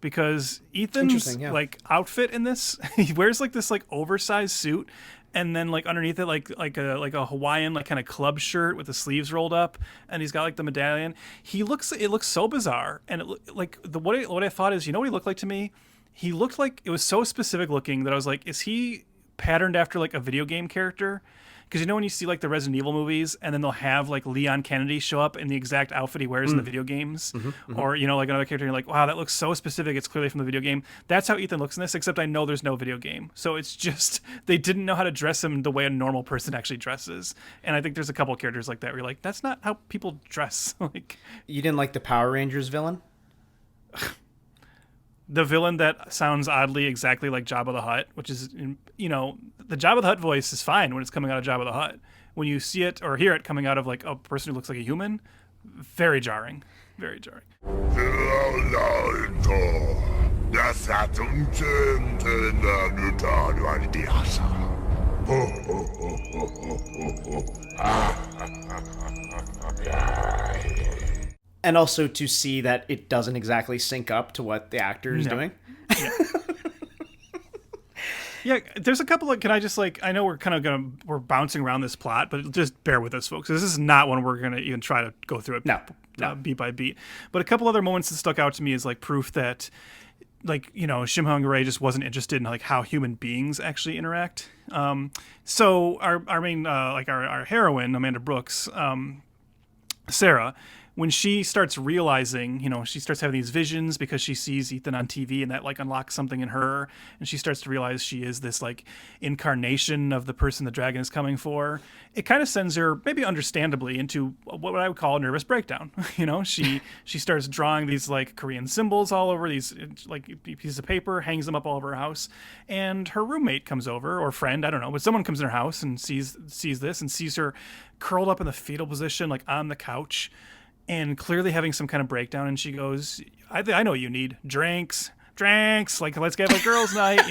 Because Ethan's like outfit in this, he wears like this like oversized suit, and then like underneath it like a Hawaiian like kind of club shirt with the sleeves rolled up, and he's got like the medallion. It looks so bizarre, and what I thought is, you know what he looked like to me? He looked like, it was so specific looking that I was like, is he patterned after like a video game character? Because you know when you see like the Resident Evil movies, and then they'll have like Leon Kennedy show up in the exact outfit he wears in the video games, or like another character, and you're like, wow, that looks so specific, it's clearly from the video game. That's how Ethan looks in this, except I know there's no video game, so it's just they didn't know how to dress him the way a normal person actually dresses. And I think there's a couple characters like that where you're like, that's not how people dress. Like,
you didn't like the Power Rangers villain?
The villain that sounds oddly exactly like Jabba the Hutt, which is, the Jabba the Hutt voice is fine when it's coming out of Jabba the Hutt. When you see it or hear it coming out of like a person who looks like a human, very jarring. Very jarring.
And also to see that it doesn't exactly sync up to what the actor is doing.
Yeah. Yeah, there's a couple of, can I just like, I know we're kind of we're bouncing around this plot, but just bear with us, folks. This is not one we're going to even try to go through it beat by beat. But a couple other moments that stuck out to me is like proof that, like, Shim Hyung-rae just wasn't interested in like how human beings actually interact. So our main, our heroine, Amanda Brooks, Sarah, when she starts realizing, she starts having these visions because she sees Ethan on TV, and that like unlocks something in her, and she starts to realize she is this like incarnation of the person the dragon is coming for. It kind of sends her, maybe understandably, into what I would call a nervous breakdown. She starts drawing these like Korean symbols all over these like pieces of paper, hangs them up all over her house, and her roommate comes over, or friend, I don't know, but someone comes in her house and sees this and sees her curled up in the fetal position, like on the couch, and clearly having some kind of breakdown. And she goes, I know what you need. Drinks, like, let's get a girls' night,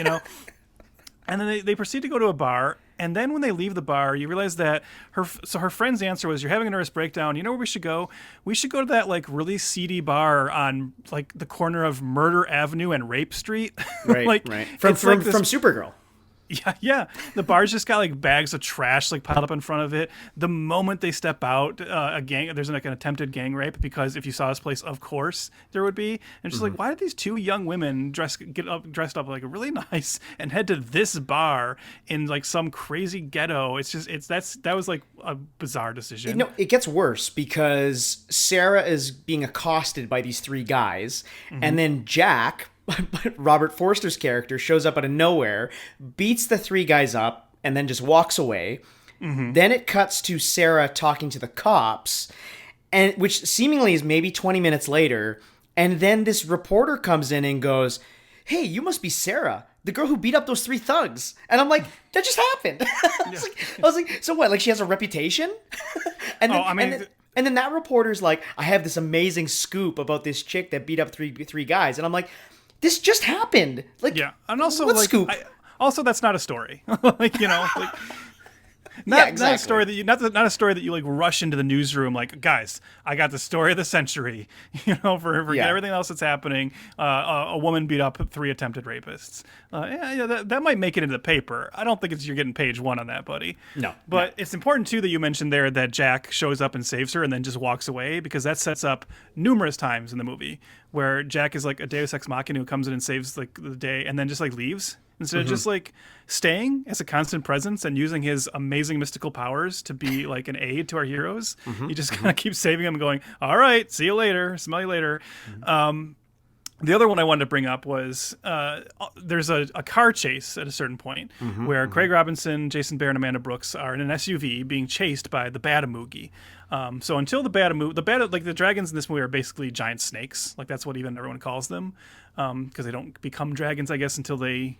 And then they proceed to go to a bar, And then when they leave the bar, you realize that her friend's answer was, "You're having a nervous breakdown. You know where we should go? We should go to that like really seedy bar on like the corner of Murder Avenue and Rape Street."
Right,
like,
right. From Supergirl.
Yeah. The bar's just got like bags of trash like piled up in front of it. The moment they step out, there's like an attempted gang rape, because if you saw this place, of course there would be. And just like, why did these two young women dressed up like really nice and head to this bar in like some crazy ghetto? That was like a bizarre decision.
No, it gets worse because Sarah is being accosted by these three guys, and then Jack, Robert Forster's character, shows up out of nowhere, beats the three guys up, and then just walks away. Then it cuts to Sarah talking to the cops, and which seemingly is maybe 20 minutes later, and then this reporter comes in and goes, "Hey, you must be Sarah, the girl who beat up those three thugs." And I'm like, that just happened. I was like, so what? Like, she has a reputation? And then that reporter's like, "I have this amazing scoop about this chick that beat up three guys," and I'm like, this just happened. Like,
yeah, and also
what
like,
scoop?
Also, that's not a story. Like, you know, like,
yeah, exactly.
Not a story that you not a story that you like rush into the newsroom like, "Guys, I got the story of the century." You know, for everything else that's happening, a woman beat up 3 attempted rapists. That might make it into the paper. I don't think you're getting page 1 on that, buddy.
No,
but it's important too that you mentioned there that Jack shows up and saves her and then just walks away, because that sets up numerous times in the movie where Jack is like a Deus Ex Machina who comes in and saves like the day and then just like leaves. Instead of just like staying as a constant presence and using his amazing mystical powers to be like an aid to our heroes, he just kind of keeps saving them and going, "All right, see you later, smell you later." The other one I wanted to bring up was there's a car chase at a certain point where Craig Robinson, Jason Barr, and Amanda Brooks are in an SUV being chased by the Batamugi. So until the dragons in this movie are basically giant snakes. Like, that's what even everyone calls them, because they don't become dragons, I guess, until they,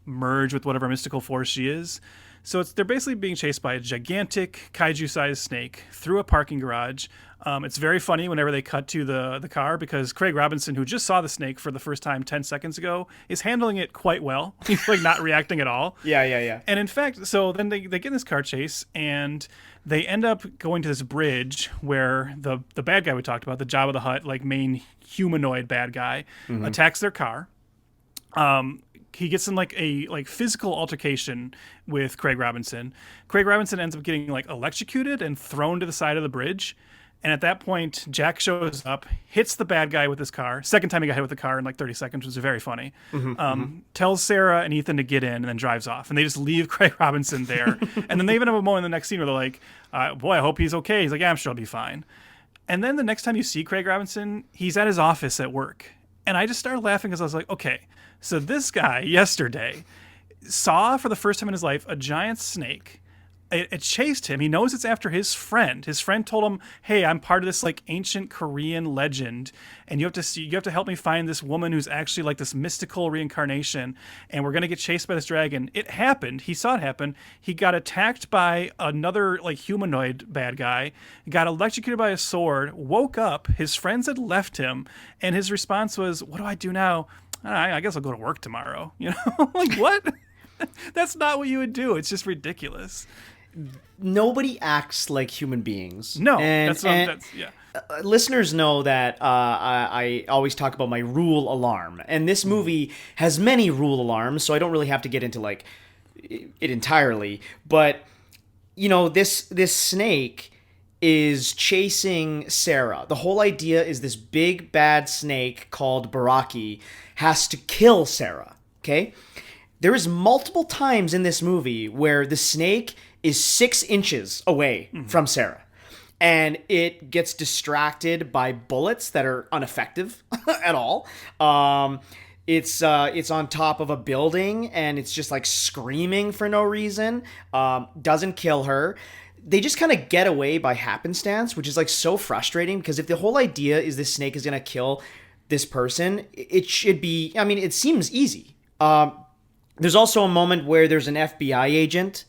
merge with whatever mystical force she is. So they're basically being chased by a gigantic kaiju-sized snake through a parking garage. It's very funny whenever they cut to the car, because Craig Robinson, who just saw the snake for the first time 10 seconds ago, is handling it quite well. He's like not reacting at all.
Yeah.
And in fact, so then they get in this car chase, and they end up going to this bridge where the bad guy we talked about, the Jabba the Hutt, like main humanoid bad guy, attacks their car. He gets in like a physical altercation with Craig Robinson. Craig Robinson ends up getting like electrocuted and thrown to the side of the bridge. And at that point, Jack shows up, hits the bad guy with his car. Second time he got hit with the car in like 30 seconds, which was very funny. Tells Sarah and Ethan to get in, and then drives off. And they just leave Craig Robinson there. And then they even have a moment in the next scene where they're like, "Boy, I hope he's okay." He's like, "Yeah, I'm sure he'll be fine." And then the next time you see Craig Robinson, he's at his office at work. And I just started laughing because I was like, okay, so this guy yesterday saw for the first time in his life a giant snake. It chased him. He knows it's after his friend. His friend told him, "Hey, I'm part of this like ancient Korean legend, and you have to help me find this woman who's actually like this mystical reincarnation, and we're gonna get chased by this dragon." It happened. He saw it happen. He got attacked by another like humanoid bad guy, got electrocuted by a sword, woke up. His friends had left him, and his response was, "What do I do now? I guess I'll go to work tomorrow." Like, what? That's not what you would do. It's just ridiculous.
Nobody acts like human beings.
No,
listeners know that I always talk about my rule alarm, and this movie has many rule alarms, so I don't really have to get into like it entirely. But this snake is chasing Sarah. The whole idea is this big bad snake called Baraki has to kill Sarah. Okay, there is multiple times in this movie where the snake is 6 inches away from Sarah, and it gets distracted by bullets that are ineffective at all. It's on top of a building, and it's just like screaming for no reason. Doesn't kill her. They just kind of get away by happenstance, which is like so frustrating, because if the whole idea is this snake is going to kill this person, it should be, it seems easy. There's also a moment where there's an FBI agent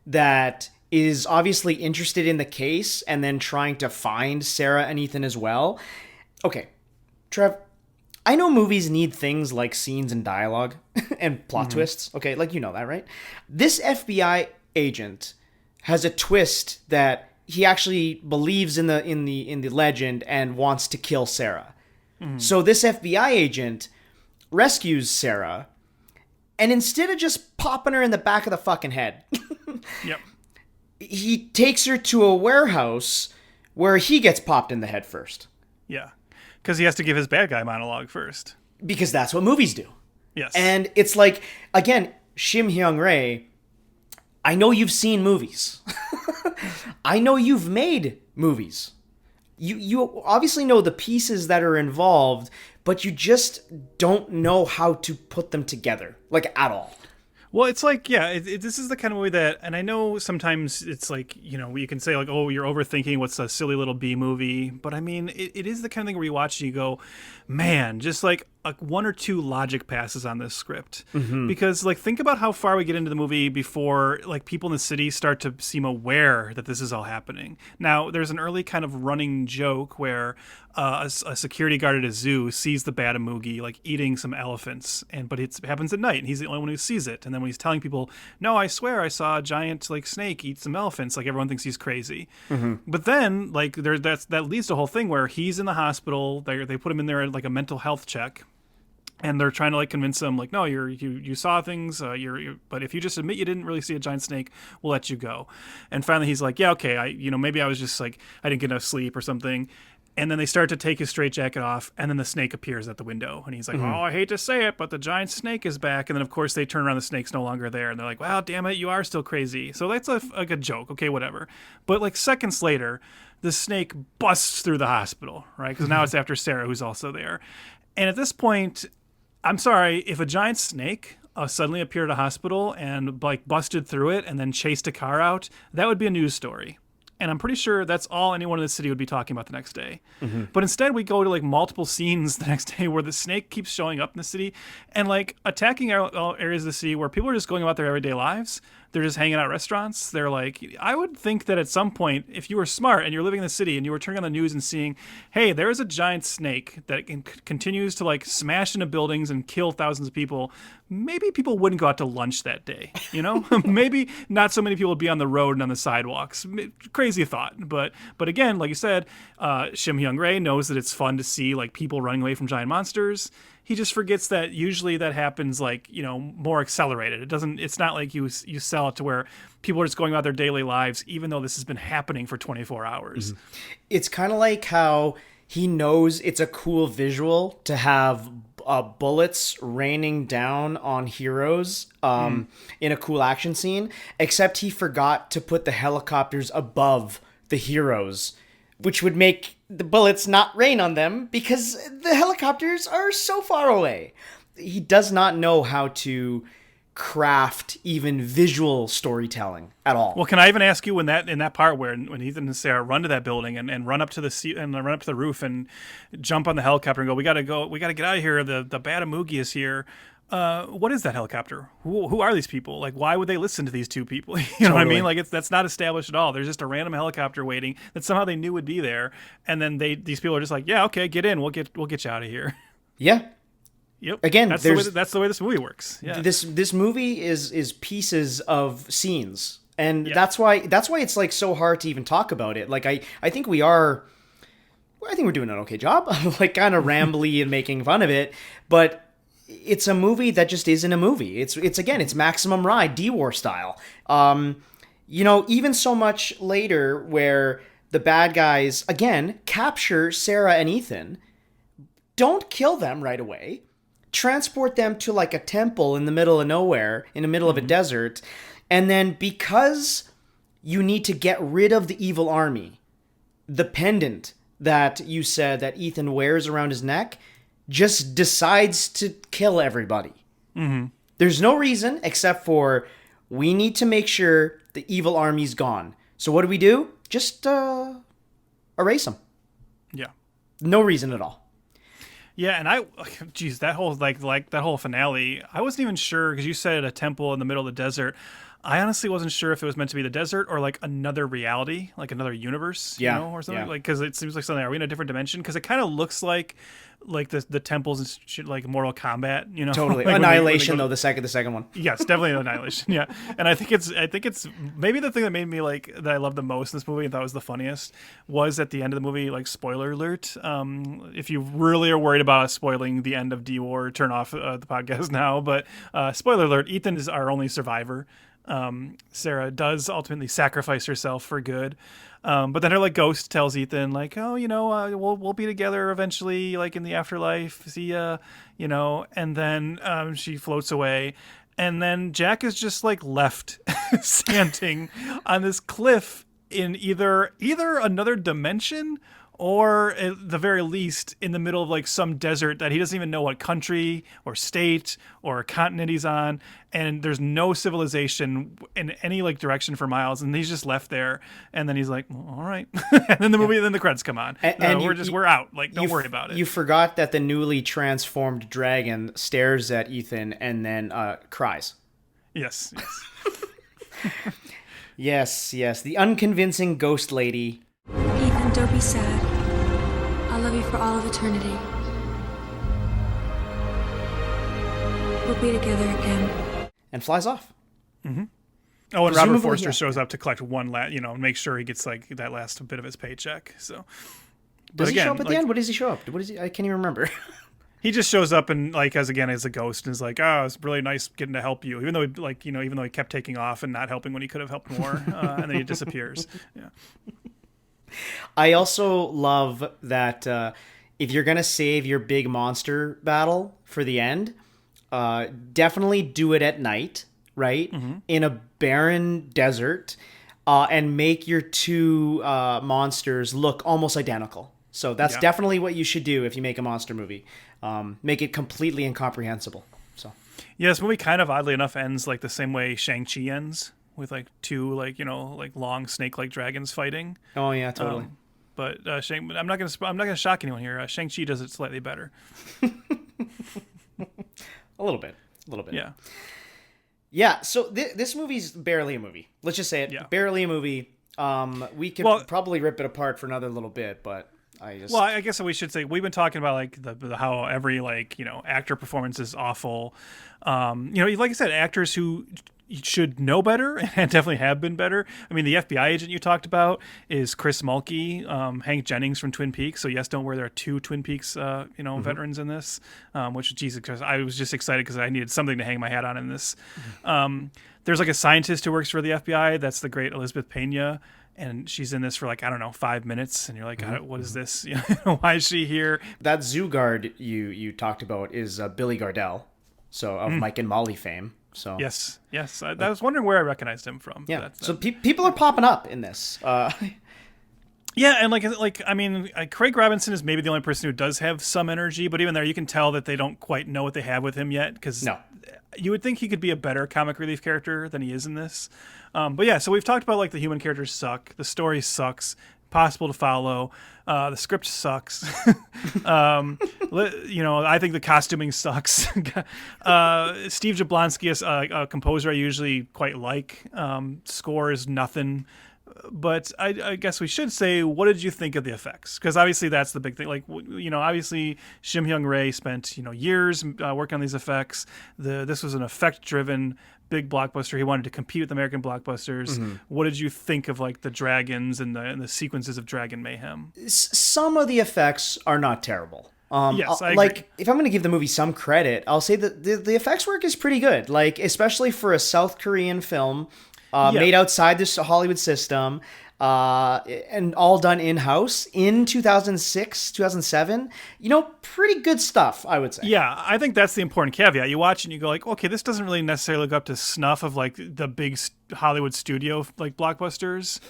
that is obviously interested in the case and then trying to find Sarah and Ethan as well. Okay, Trev, I know movies need things like scenes and dialogue and plot twists. Okay, like, you know that, right? This FBI agent has a twist that he actually believes in the legend and wants to kill Sarah. So this FBI agent rescues Sarah, and instead of just popping her in the back of the fucking head,
Yep.
he takes her to a warehouse where he gets popped in the head first.
Yeah. Because he has to give his bad guy monologue first.
Because that's what movies do.
Yes.
And it's like, again, Shim Hyung-rae, I know you've seen movies. I know you've made movies. You obviously know the pieces that are involved, but you just don't know how to put them together, like, at all.
Well, it's like, yeah, this is the kind of movie that, and I know sometimes it's like, you know, you can say like, oh, you're overthinking what's a silly little B movie. But I mean, it is the kind of thing where you watch and you go, man, just like one or two logic passes on this script. Because like, think about how far we get into the movie before like people in the city start to seem aware that this is all happening. Now, there's an early kind of running joke where a security guard at a zoo sees the Batamugi like eating some elephants, but it happens at night, and he's the only one who sees it. And then when he's telling people, "No, I swear I saw a giant like snake eat some elephants," like everyone thinks he's crazy. But then like that leads to a whole thing where he's in the hospital. They put him in there at like a mental health check. And they're trying to like convince him, like, no, you saw things, but if you just admit you didn't really see a giant snake, we'll let you go. And finally, he's like, yeah, okay, maybe I was just like I didn't get enough sleep or something. And then they start to take his straitjacket off, and then the snake appears at the window, and he's like, oh, I hate to say it, but the giant snake is back. And then of course they turn around, the snake's no longer there, and they're like, well, damn it, you are still crazy. So that's like a joke, okay, whatever. But like seconds later, the snake busts through the hospital, right? Because now it's after Sarah, who's also there. And at this point, I'm sorry, if a giant snake suddenly appeared at a hospital and like busted through it and then chased a car out, that would be a news story. And I'm pretty sure that's all anyone in the city would be talking about the next day. But instead we go to like multiple scenes the next day where the snake keeps showing up in the city and like attacking all areas of the city where people are just going about their everyday lives. They're just hanging out at restaurants. They're like, I would think that at some point, if you were smart and you're living in the city and you were turning on the news and seeing, hey, there's a giant snake that continues to like smash into buildings and kill thousands of people, maybe people wouldn't go out to lunch that day, you know? Maybe not so many people would be on the road and on the sidewalks. Crazy thought. But again, like you said, Shim Hyung-rae knows that it's fun to see like people running away from giant monsters. He just forgets that usually that happens like, you know, more accelerated. It's not like you sell it to where people are just going about their daily lives, even though this has been happening for 24 hours.
It's kind of like how he knows it's a cool visual to have bullets raining down on heroes in a cool action scene, except he forgot to put the helicopters above the heroes, which would make the bullets not rain on them because the helicopters are so far away. He does not know how to craft even visual storytelling at all.
Well, can I even ask you in that part where when Ethan and Sarah run to that building and run up to the roof and jump on the helicopter and go, we got to get out of here. The Batamugi is here. What is that helicopter? Who are these people? Like, why would they listen to these two people? You know what I mean? Like, that's not established at all. There's just a random helicopter waiting that somehow they knew would be there, and then these people are just like, yeah, okay, get in. We'll get you out of here.
Yeah.
Yep.
Again,
that's the way this movie works. Yeah.
This movie is pieces of scenes, and that's why it's like so hard to even talk about it. Like I think we're doing an okay job, like kind of rambly and making fun of it, but it's a movie that just isn't a movie. It's Maximum Ride, D-War style. You know, even so much later where the bad guys again capture Sarah and Ethan, don't kill them right away. Transport them to like a temple in the middle of nowhere, in the middle of a desert, and then because you need to get rid of the evil army, the pendant that you said that Ethan wears around his neck just decides to kill everybody. There's no reason except for we need to make sure the evil army's gone. So what do? Just erase them.
Yeah.
No reason at all.
Yeah, and that whole like that whole finale, I wasn't even sure because you said a temple in the middle of the desert. I honestly wasn't sure if it was meant to be the desert or like another reality, like another universe,
Yeah,
you know, or something.
yeah.
Like, because it seems like something. Are we in a different dimension? Because it kind of looks like the temples and shit, like Mortal Kombat, you know.
Totally.
Like
Annihilation,
when they go
though, the second one.
Yes, definitely Annihilation. Yeah, and I think it's maybe the thing that made me like that I loved the most in this movie and thought was the funniest was at the end of the movie. Like, spoiler alert. If you really are worried about us spoiling the end of D-War, turn off the podcast now. But spoiler alert: Ethan is our only survivor. Sarah does ultimately sacrifice herself for good. But then her like ghost tells Ethan like, oh, you know, we'll be together eventually, like in the afterlife. See ya, you know. And then she floats away, and then Jack is just like left standing on this cliff in either another dimension or at the very least in the middle of like some desert that he doesn't even know what country or state or continent he's on, and there's no civilization in any like direction for miles, and he's just left there. And then he's like, well, all right. And then then the credits come on, and we're out. Like, don't worry about it.
You forgot that the newly transformed dragon stares at Ethan and then cries.
Yes.
Yes, the unconvincing ghost lady.
Ethan, don't be sad. I'll love you for all of eternity. We'll be together again.
And flies off.
Mm-hmm. Oh, and Robert
Presumably,
Forster
yeah.
shows up to collect one make sure he gets like that last bit of his paycheck. So,
Does he show up at the end? What does he show up? What is he? I can't even remember.
He just shows up and like as a ghost and is like, oh, it's really nice getting to help you, even though he kept taking off and not helping when he could have helped more, and then he disappears. Yeah.
I also love that if you're gonna save your big monster battle for the end, definitely do it at night, right? Mm-hmm. In a barren desert, and make your two monsters look almost identical. So that's definitely what you should do if you make a monster movie. Make it completely incomprehensible. So
yeah, this movie kind of oddly enough ends like the same way Shang-Chi ends, with like two like long snake-like dragons fighting.
Oh yeah, totally.
But I'm not gonna shock anyone here. Shang-Chi does it slightly better.
A little bit.
Yeah.
Yeah. So this movie's barely a movie. Let's just say it. Yeah. Barely a movie. We could probably rip it apart for another little bit, but I
guess we should say we've been talking about like the how every actor performance is awful. Like I said, actors who should know better and definitely have been better. I mean, the FBI agent you talked about is Chris Mulkey, Hank Jennings from Twin Peaks. So yes, don't worry, there are two Twin Peaks mm-hmm. veterans in this. Which Jesus Christ, I was just excited because I needed something to hang my hat on in this. Mm-hmm. There's like a scientist who works for the FBI. That's the great Elizabeth Pena. And she's in this for 5 minutes, and you're like, mm-hmm. what is this? Why is she here?
That zoo guard you talked about is Billy Gardell, so of Mike and Molly fame. So
yes. I was wondering where I recognized him from.
Yeah, so people are popping up in this.
Yeah, and Craig Robinson is maybe the only person who does have some energy, but even there, you can tell that they don't quite know what they have with him yet. Because you would think he could be a better comic relief character than he is in this. But yeah, so we've talked about the human characters suck, the story sucks, possible to follow, the script sucks. I think the costuming sucks. Steve Jablonsky is a composer I usually quite like. Score is nothing. But I guess we should say, what did you think of the effects? Because obviously that's the big thing. Obviously Shim Hyung-rae spent years working on these effects. This was an effect-driven big blockbuster. He wanted to compete with American blockbusters. Mm-hmm. What did you think of the dragons and the sequences of dragon mayhem?
Some of the effects are not terrible.
Yes, I agree.
If I'm going to give the movie some credit, I'll say that the effects work is pretty good. Especially for a South Korean film. Made outside this Hollywood system, and all done in-house in 2006, 2007. Pretty good stuff, I would say.
Yeah, I think that's the important caveat. You watch and you go okay, this doesn't really necessarily look up to snuff of the big Hollywood studio blockbusters,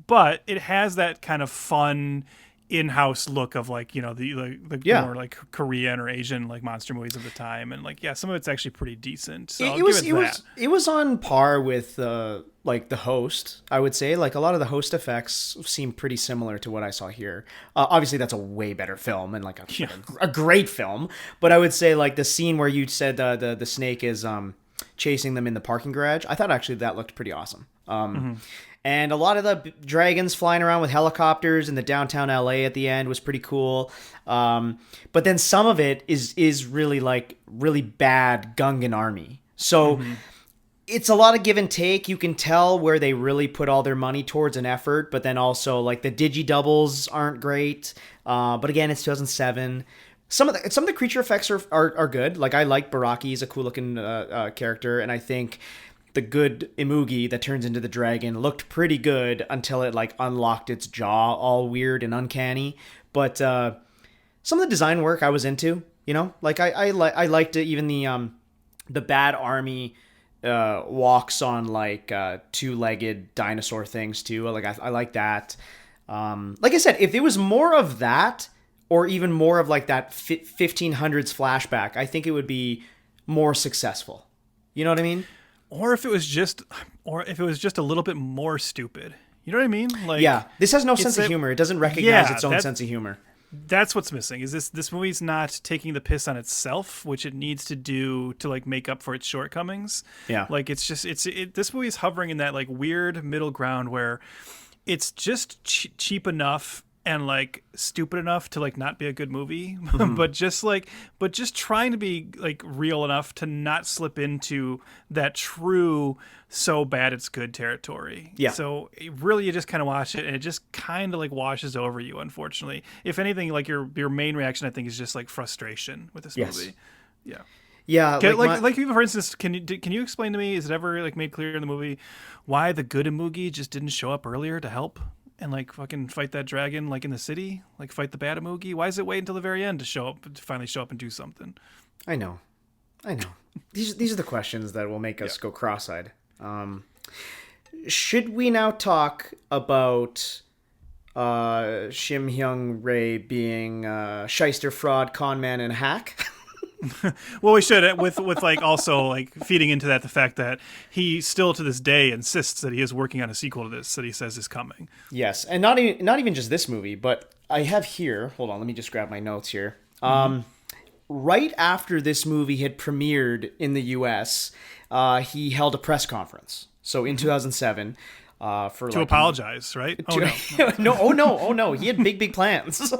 but it has that kind of fun in-house look of the more Korean or Asian monster movies of the time, and some of it's actually pretty decent. So
it was on par with the Host, I would say. A lot of the Host effects seem pretty similar to what I saw here. Obviously that's a way better film and a great film, but I would say the scene where you said the snake is chasing them in the parking garage. I thought actually that looked pretty awesome. And a lot of the dragons flying around with helicopters in the downtown LA at the end was pretty cool. But then some of it is really like really bad Gungan army. So it's a lot of give and take. You can tell where they really put all their money towards an effort, but then also like the digi doubles aren't great. But again, it's 2007. Some of the creature effects are good. Like I like Baraki, he's a cool looking character, and I think the good Imugi that turns into the dragon looked pretty good until it like unlocked its jaw all weird and uncanny. But some of the design work I was into, you know, like I liked it. Even the bad army walks on like two-legged dinosaur things too. Like I like that. Like I said, if it was more of that, or even more of like that 1500s flashback, I think it would be more successful. You know what I mean?
Or if it was just a little bit more stupid. You know what I mean? Like,
yeah, this has no sense of humor. It doesn't recognize its own sense of humor.
That's what's missing. Is this movie's not taking the piss on itself, which it needs to do to like make up for its shortcomings. Yeah, like this movie is hovering in that like weird middle ground where it's just cheap enough and like stupid enough to like not be a good movie, but just trying to be like real enough to not slip into that true so bad it's good territory. Yeah. So really you just kind of watch it and it just kind of like washes over you, unfortunately. If anything, like your main reaction I think is just like frustration with this movie. Yeah. Yeah, like for instance, can you explain to me, is it ever like made clear in the movie why the good Imugi just didn't show up earlier to help? And like fucking fight that dragon like in the city, like fight the bad Imugi. Why does it wait until the very end to finally show up and do something? I know. These are the questions that will make us go cross-eyed. Should we now talk about Shim Hyung-rae being shyster, fraud, con man, and hack? Well, we should, with like also like feeding into that the fact that he still to this day insists that he is working on a sequel to this that he says is coming. Yes, and not even just this movie, but I have here. Hold on, let me just grab my notes here. Right after this movie had premiered in the U.S., he held a press conference. So in 2007. To apologize, right? No. He had big plans.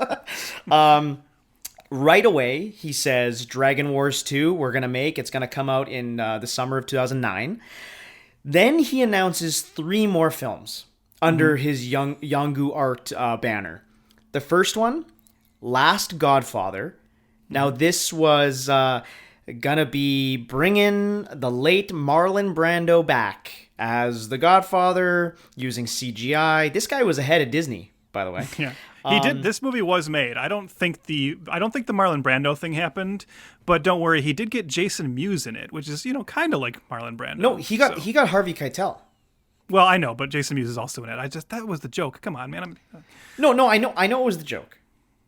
Right away, he says, Dragon Wars 2, we're going to make. It's going to come out in the summer of 2009. Then he announces 3 more films under his Yongu Art banner. The first one, Last Godfather. Now, this was going to be bringing the late Marlon Brando back as the Godfather using CGI. This guy was ahead of Disney, by the way. Yeah. He did. This movie was made. I don't think the Marlon Brando thing happened, but don't worry, he did get Jason Mewes in it, which is kind of like Marlon Brando. No, he got Harvey Keitel. Well, I know, but Jason Mewes is also in it. That was the joke. Come on, man. No, I know it was the joke,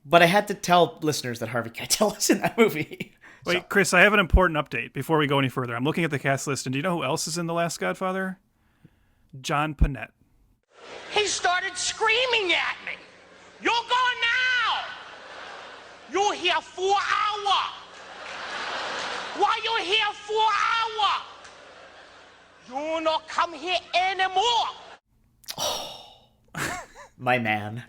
but I had to tell listeners that Harvey Keitel is in that movie. Wait, Chris, I have an important update before we go any further. I'm looking at the cast list, and do you know who else is in The Last Godfather? John Panette.
He started screaming at me. You're going now. You're here 4 hours. Why you here 4 hours? You not come here anymore. Oh, my man.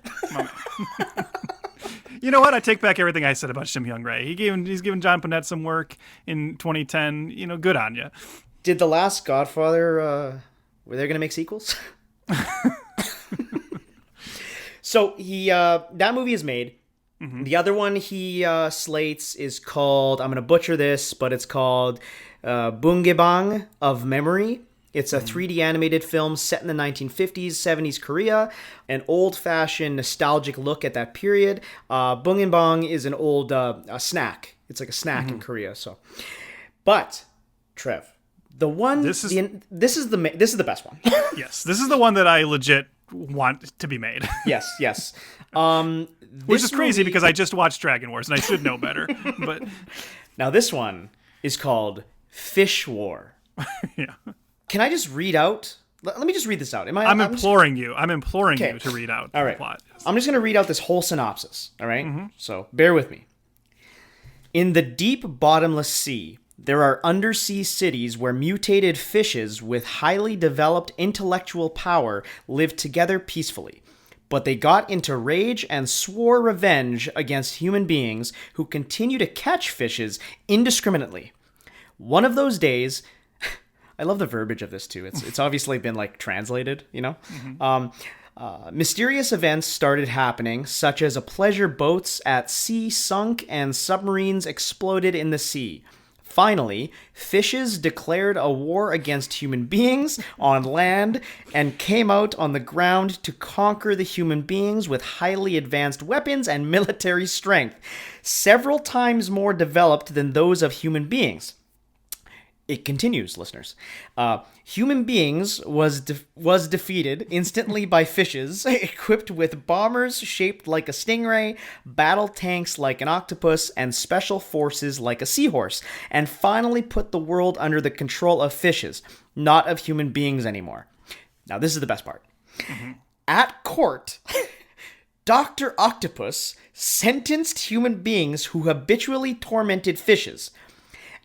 You know what? I take back everything I said about Shim Hyung-rae. He's given John Panette some work in 2010. Good on you.
Did The Last Godfather? Were they going to make sequels? So that movie is made. The other one he slates is called, I'm going to butcher this, but it's called Bungebang of Memory. It's a 3D animated film set in the 1950s, 70s Korea, an old-fashioned nostalgic look at that period. Bungebang is an old a snack. It's like a snack in Korea. So, but Trev, the one this is the best one.
Yes, this is the one that I legit want to be made.
Yes.
Which is crazy because I just watched Dragon Wars and I should know better. But
now this one is called Fish War.
Yeah.
Can I just read out? Let me just read this out.
I'm imploring you to read out the plot. Yes.
I'm just going to read out this whole synopsis. All right. So bear with me. In the deep bottomless sea, There are undersea cities where mutated fishes with highly developed intellectual power live together peacefully. But they got into rage and swore revenge against human beings who continue to catch fishes indiscriminately. One of those days, I love the verbiage of this too. It's obviously been like translated, you know? Mysterious events started happening, such as pleasure boats at sea sunk and submarines exploded in the sea. Finally, fishes declared a war against human beings on land and came out on the ground to conquer the human beings with highly advanced weapons and military strength, several times more developed than those of human beings. It continues, listeners. Human beings was defeated instantly by fishes, equipped with bombers shaped like a stingray, battle tanks like an octopus, and special forces like a seahorse, and finally put the world under the control of fishes, not of human beings anymore. Now, this is the best part. At court, Dr. Octopus sentenced human beings who habitually tormented fishes.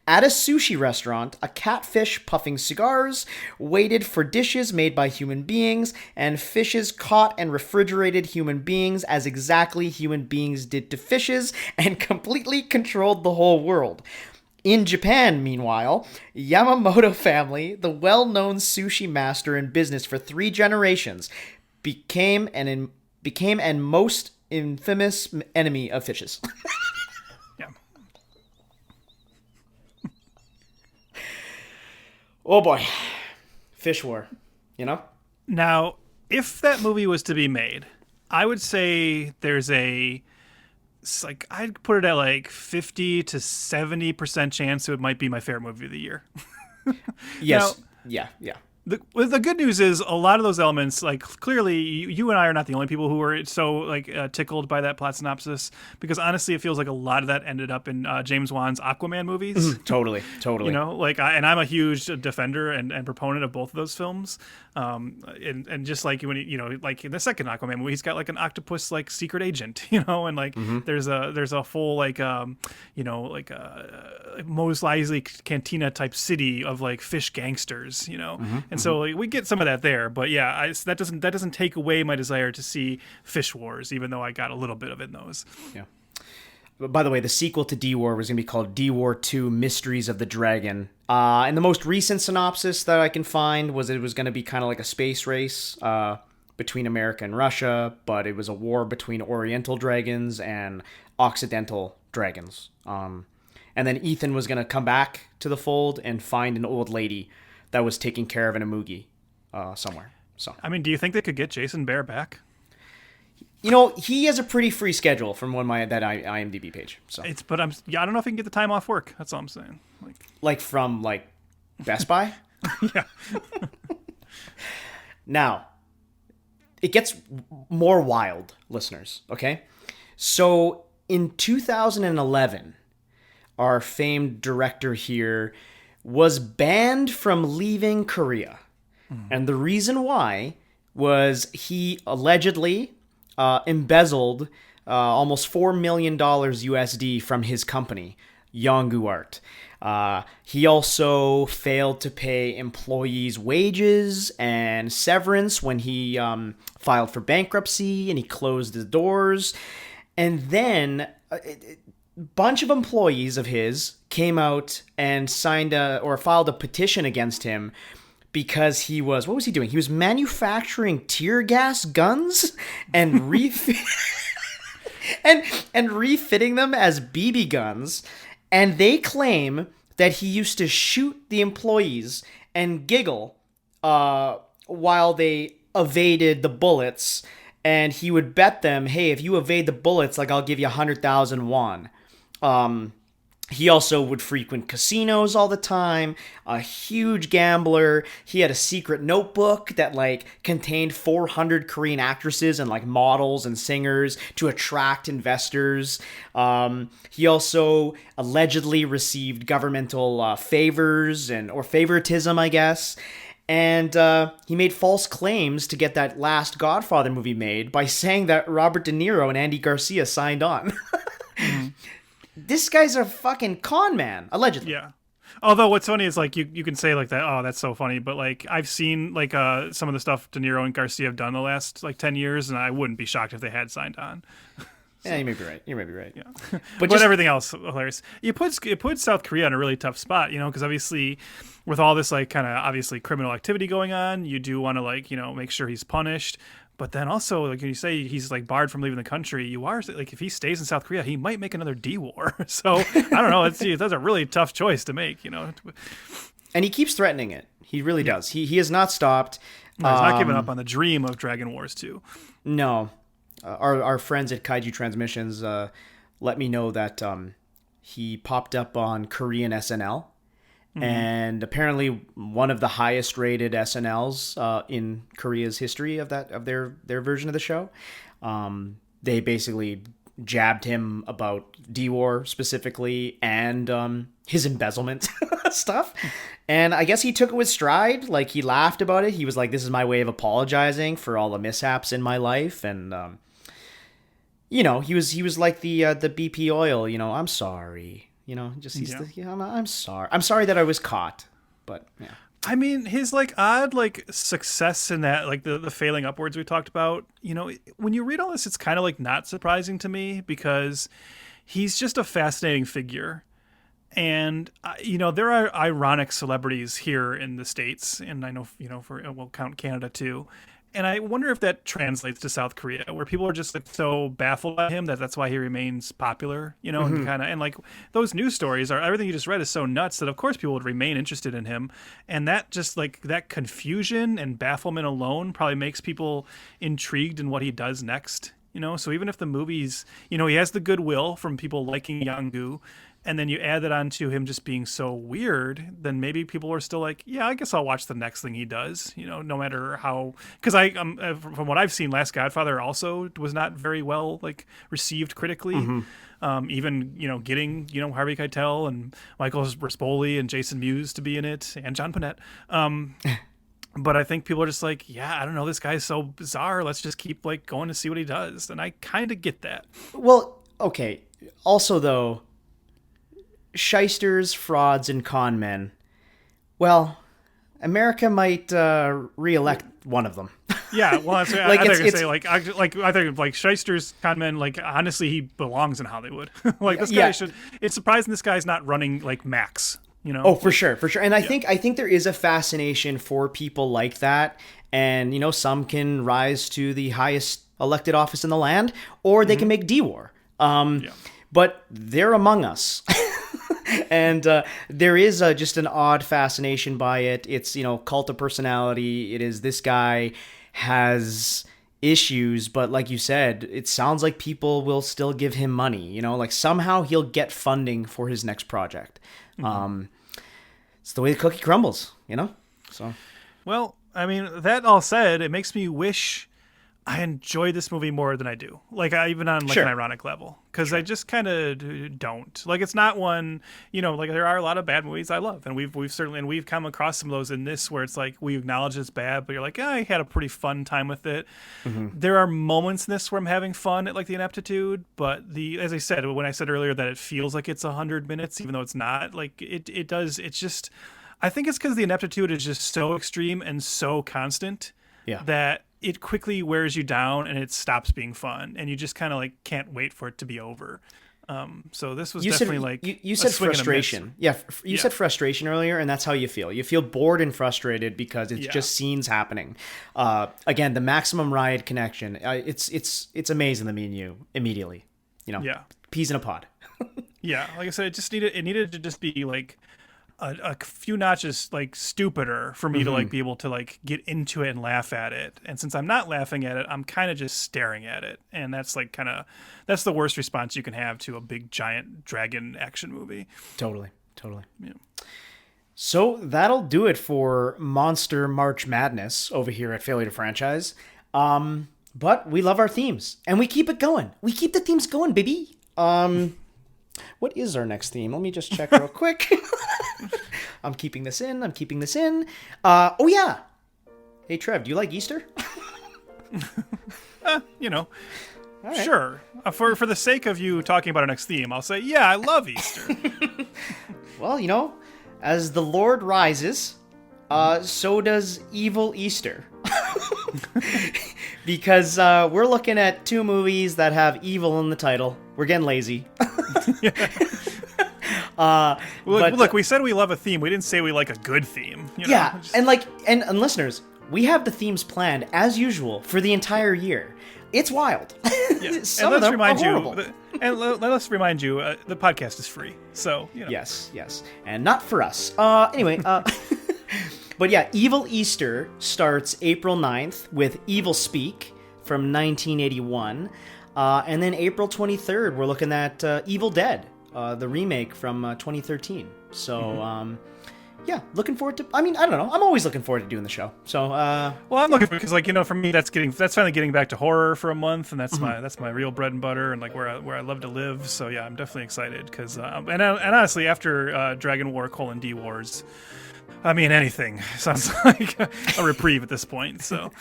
At a sushi restaurant, a catfish puffing cigars waited for dishes made by human beings, and fishes caught and refrigerated human beings as exactly human beings did to fishes, and completely controlled the whole world. In Japan, meanwhile, Yamamoto family, the well-known sushi master in business for 3 generations, became an most infamous enemy of fishes. Oh boy. Fish war, you know?
Now, if that movie was to be made, I would say there's I'd put it at like 50 to 70% chance it might be my favorite movie of the year.
Yes.
Now,
yeah.
The good news is a lot of those elements, like clearly you and I are not the only people who were so tickled by that plot synopsis, because honestly it feels like a lot of that ended up in James Wan's Aquaman movies.
Totally.
You know, and I'm a huge defender and proponent of both of those films. And just like when like in the second Aquaman movie, he's got like an octopus like secret agent, you know, and like there's a full Mos Eisley Cantina type city of like fish gangsters, you know. And so we get some of that there, but yeah, that doesn't take away my desire to see Fish Wars, even though I got a little bit of it in those.
Yeah. By the way, the sequel to D-War was going to be called D-War 2 Mysteries of the Dragon. And the most recent synopsis that I can find was it was going to be kind of like a space race between America and Russia, but it was a war between Oriental dragons and Occidental dragons. And then Ethan was going to come back to the fold and find an old lady that was taking care of an Amugi somewhere. So,
I mean, do you think they could get Jason Behr back?
You know, he has a pretty free schedule from that IMDb page. So
I don't know if he can get the time off work. That's all I'm saying.
Like from Best Buy.
Yeah.
Now, it gets more wild, listeners. Okay, so in 2011, our famed director here was banned from leaving Korea. And the reason why was he allegedly embezzled almost $4 million USD from his company, Yongu Art. He also failed to pay employees' wages and severance when he filed for bankruptcy, and he closed the doors. And then bunch of employees of his came out and filed a petition against him because he was, what was he doing? He was manufacturing tear gas guns and and refitting them as BB guns. And they claim that he used to shoot the employees and giggle while they evaded the bullets. And he would bet them, hey, if you evade the bullets, I'll give you 100,000 won. He also would frequent casinos all the time, a huge gambler. He had a secret notebook that contained 400 Korean actresses and models and singers to attract investors. He also allegedly received governmental favors or favoritism, I guess. And he made false claims to get that last Godfather movie made by saying that Robert De Niro and Andy Garcia signed on. This guy's a fucking con man, allegedly.
Yeah. Although what's funny is like you can say like that, oh, that's so funny, but like I've seen like some of the stuff De Niro and Garcia have done the last like 10 years, and I wouldn't be shocked if they had signed on.
Yeah, you may be right.
Yeah, but everything else hilarious. It puts South Korea in a really tough spot, because obviously, with all this like kind of obviously criminal activity going on, you do want to like make sure he's punished. But then also, like when you say he's like barred from leaving the country, you are like if he stays in South Korea, he might make another D war. So I don't know. That's a really tough choice to make,
And he keeps threatening it. He really does. He has not stopped.
No, he's not giving up on the dream of Dragon Wars 2.
No. Our friends at Kaiju Transmissions let me know that he popped up on Korean SNL. Mm-hmm. And apparently one of the highest rated SNLs in Korea's history of their version of the show. They basically jabbed him about D-War specifically and his embezzlement stuff. And I guess he took it with stride. Like, he laughed about it. He was like, this is my way of apologizing for all the mishaps in my life. And, he was like the BP oil, I'm sorry. I'm sorry. I'm sorry that I was caught. But, yeah.
I mean, his like odd like success in that, like the failing upwards we talked about, when you read all this, it's kind of like not surprising to me because he's just a fascinating figure. And, there are ironic celebrities here in the States, and I know, we'll count Canada too. And I wonder if that translates to South Korea, where people are just like so baffled by him that's why he remains popular,
Mm-hmm.
and like those news stories are everything you just read is so nuts that of course people would remain interested in him. And that just like that confusion and bafflement alone probably makes people intrigued in what he does next, So even if the movies, he has the goodwill from people liking Yanggu, and then you add that on to him just being so weird, then maybe people are still like, yeah, I guess I'll watch the next thing he does, no matter how, because from what I've seen, Last Godfather also was not very well like received critically. Mm-hmm. Even, getting, Harvey Keitel and Michael Rispoli and Jason Mewes to be in it and John Panette. But I think people are just like, yeah, I don't know, this guy's so bizarre. Let's just keep like going to see what he does. And I kind of get that.
Well, okay. Also though, shysters, frauds, and con men. Well, America might re-elect one of them.
Yeah, well, I think shysters, con men. Like, honestly, he belongs in Hollywood. Like, this guy should. It's surprising this guy's not running like Max.
Oh, for sure. And I think there is a fascination for people like that, and some can rise to the highest elected office in the land, or they can make D-War. But they're among us. And there is just an odd fascination by it. It's, cult of personality. It is this guy has issues, but like you said, it sounds like people will still give him money. Like somehow he'll get funding for his next project. Mm-hmm. It's the way the cookie crumbles, So,
well, I mean, that all said, it makes me wish I enjoy this movie more than I do. Like, even on like an ironic level, because I just kind of don't. Like, it's not one, like there are a lot of bad movies I love, and we've come across some of those in this where it's like we acknowledge it's bad, but you're like, I had a pretty fun time with it. Mm-hmm. There are moments in this where I'm having fun at like the ineptitude, but as I said when I said earlier that it feels like it's 100 minutes, even though it's not. Like it does. It's just, I think it's because the ineptitude is just so extreme and so constant that it quickly wears you down and it stops being fun, and you just kind of like can't wait for it to be over. So this was definitely
you said frustration. You said frustration earlier, and that's how you feel. You feel bored and frustrated because it's just scenes happening. Again, the Maximum Riot connection. It's amazing to me and you immediately. Peas in a pod.
Yeah, like I said, it needed to just be like a few notches like stupider for me to like be able to like get into it and laugh at it. And since I'm not laughing at it, I'm kind of just staring at it. And that's like that's the worst response you can have to a big giant dragon action movie.
Totally.
Yeah.
So that'll do it for Monster March Madness over here at Failure to Franchise. But we love our themes and we keep it going. We keep the themes going, baby. What is our next theme? Let me just check real quick. I'm keeping this in. Oh, yeah. Hey, Trev, do you like Easter?
Right. Sure. For the sake of you talking about our next theme, I'll say, yeah, I love Easter.
Well, as the Lord rises, so does Evil Easter. Because we're looking at two movies that have evil in the title. We're getting lazy.
Look, we said we love a theme. We didn't say we like a good theme. You know?
Yeah, and listeners, we have the themes planned as usual for the entire year. It's wild.
Yeah.
Some of them are horrible.
Let's remind you, the podcast is free. So, you know.
Yes, and not for us. Anyway, but yeah, Evil Easter starts April 9th with Evil Speak from 1981. And then April 23rd, we're looking at Evil Dead, the remake from 2013. So, yeah, looking forward to... I mean, I don't know. I'm always looking forward to doing the show. So,
well, I'm looking for because, like, you know, for me, that's finally getting back to horror for a month, and that's my real bread and butter, and like where I love to live. So yeah, I'm definitely excited because and honestly, after Dragon War: D Wars, I mean, anything sounds like a reprieve at this point. So,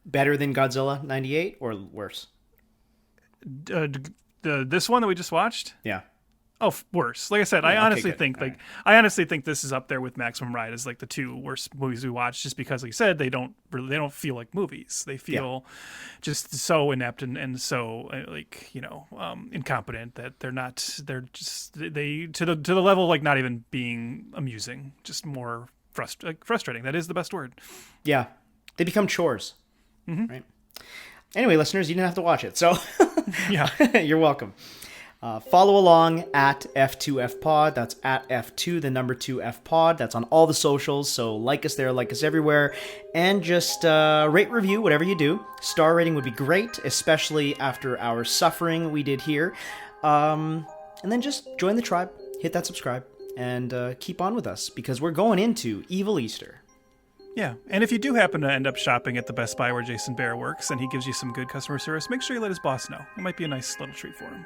better than Godzilla 98 or worse?
This one that we just watched?
Yeah.
Oh, worse. Like I said, I honestly think this is up there with Maximum Ride as like the two worst movies we watched, just because, like you said, they don't feel like movies. They feel just so inept and so incompetent that they're to the level of like not even being amusing, just more frustrating. That is the best word.
Yeah, they become chores. Right. Anyway, listeners, you didn't have to watch it, so
yeah,
you're welcome. Follow along at F2FPod. That's at F2, the number 2FPod. That's on all the socials. So like us there, like us everywhere. And just rate, review, whatever you do. Star rating would be great, especially after our suffering we did here. And then just join the tribe, hit that subscribe, and keep on with us because we're going into Evil Easter.
Yeah, and if you do happen to end up shopping at the Best Buy where Jason Bear works and he gives you some good customer service, make sure you let his boss know. It might be a nice little treat for him.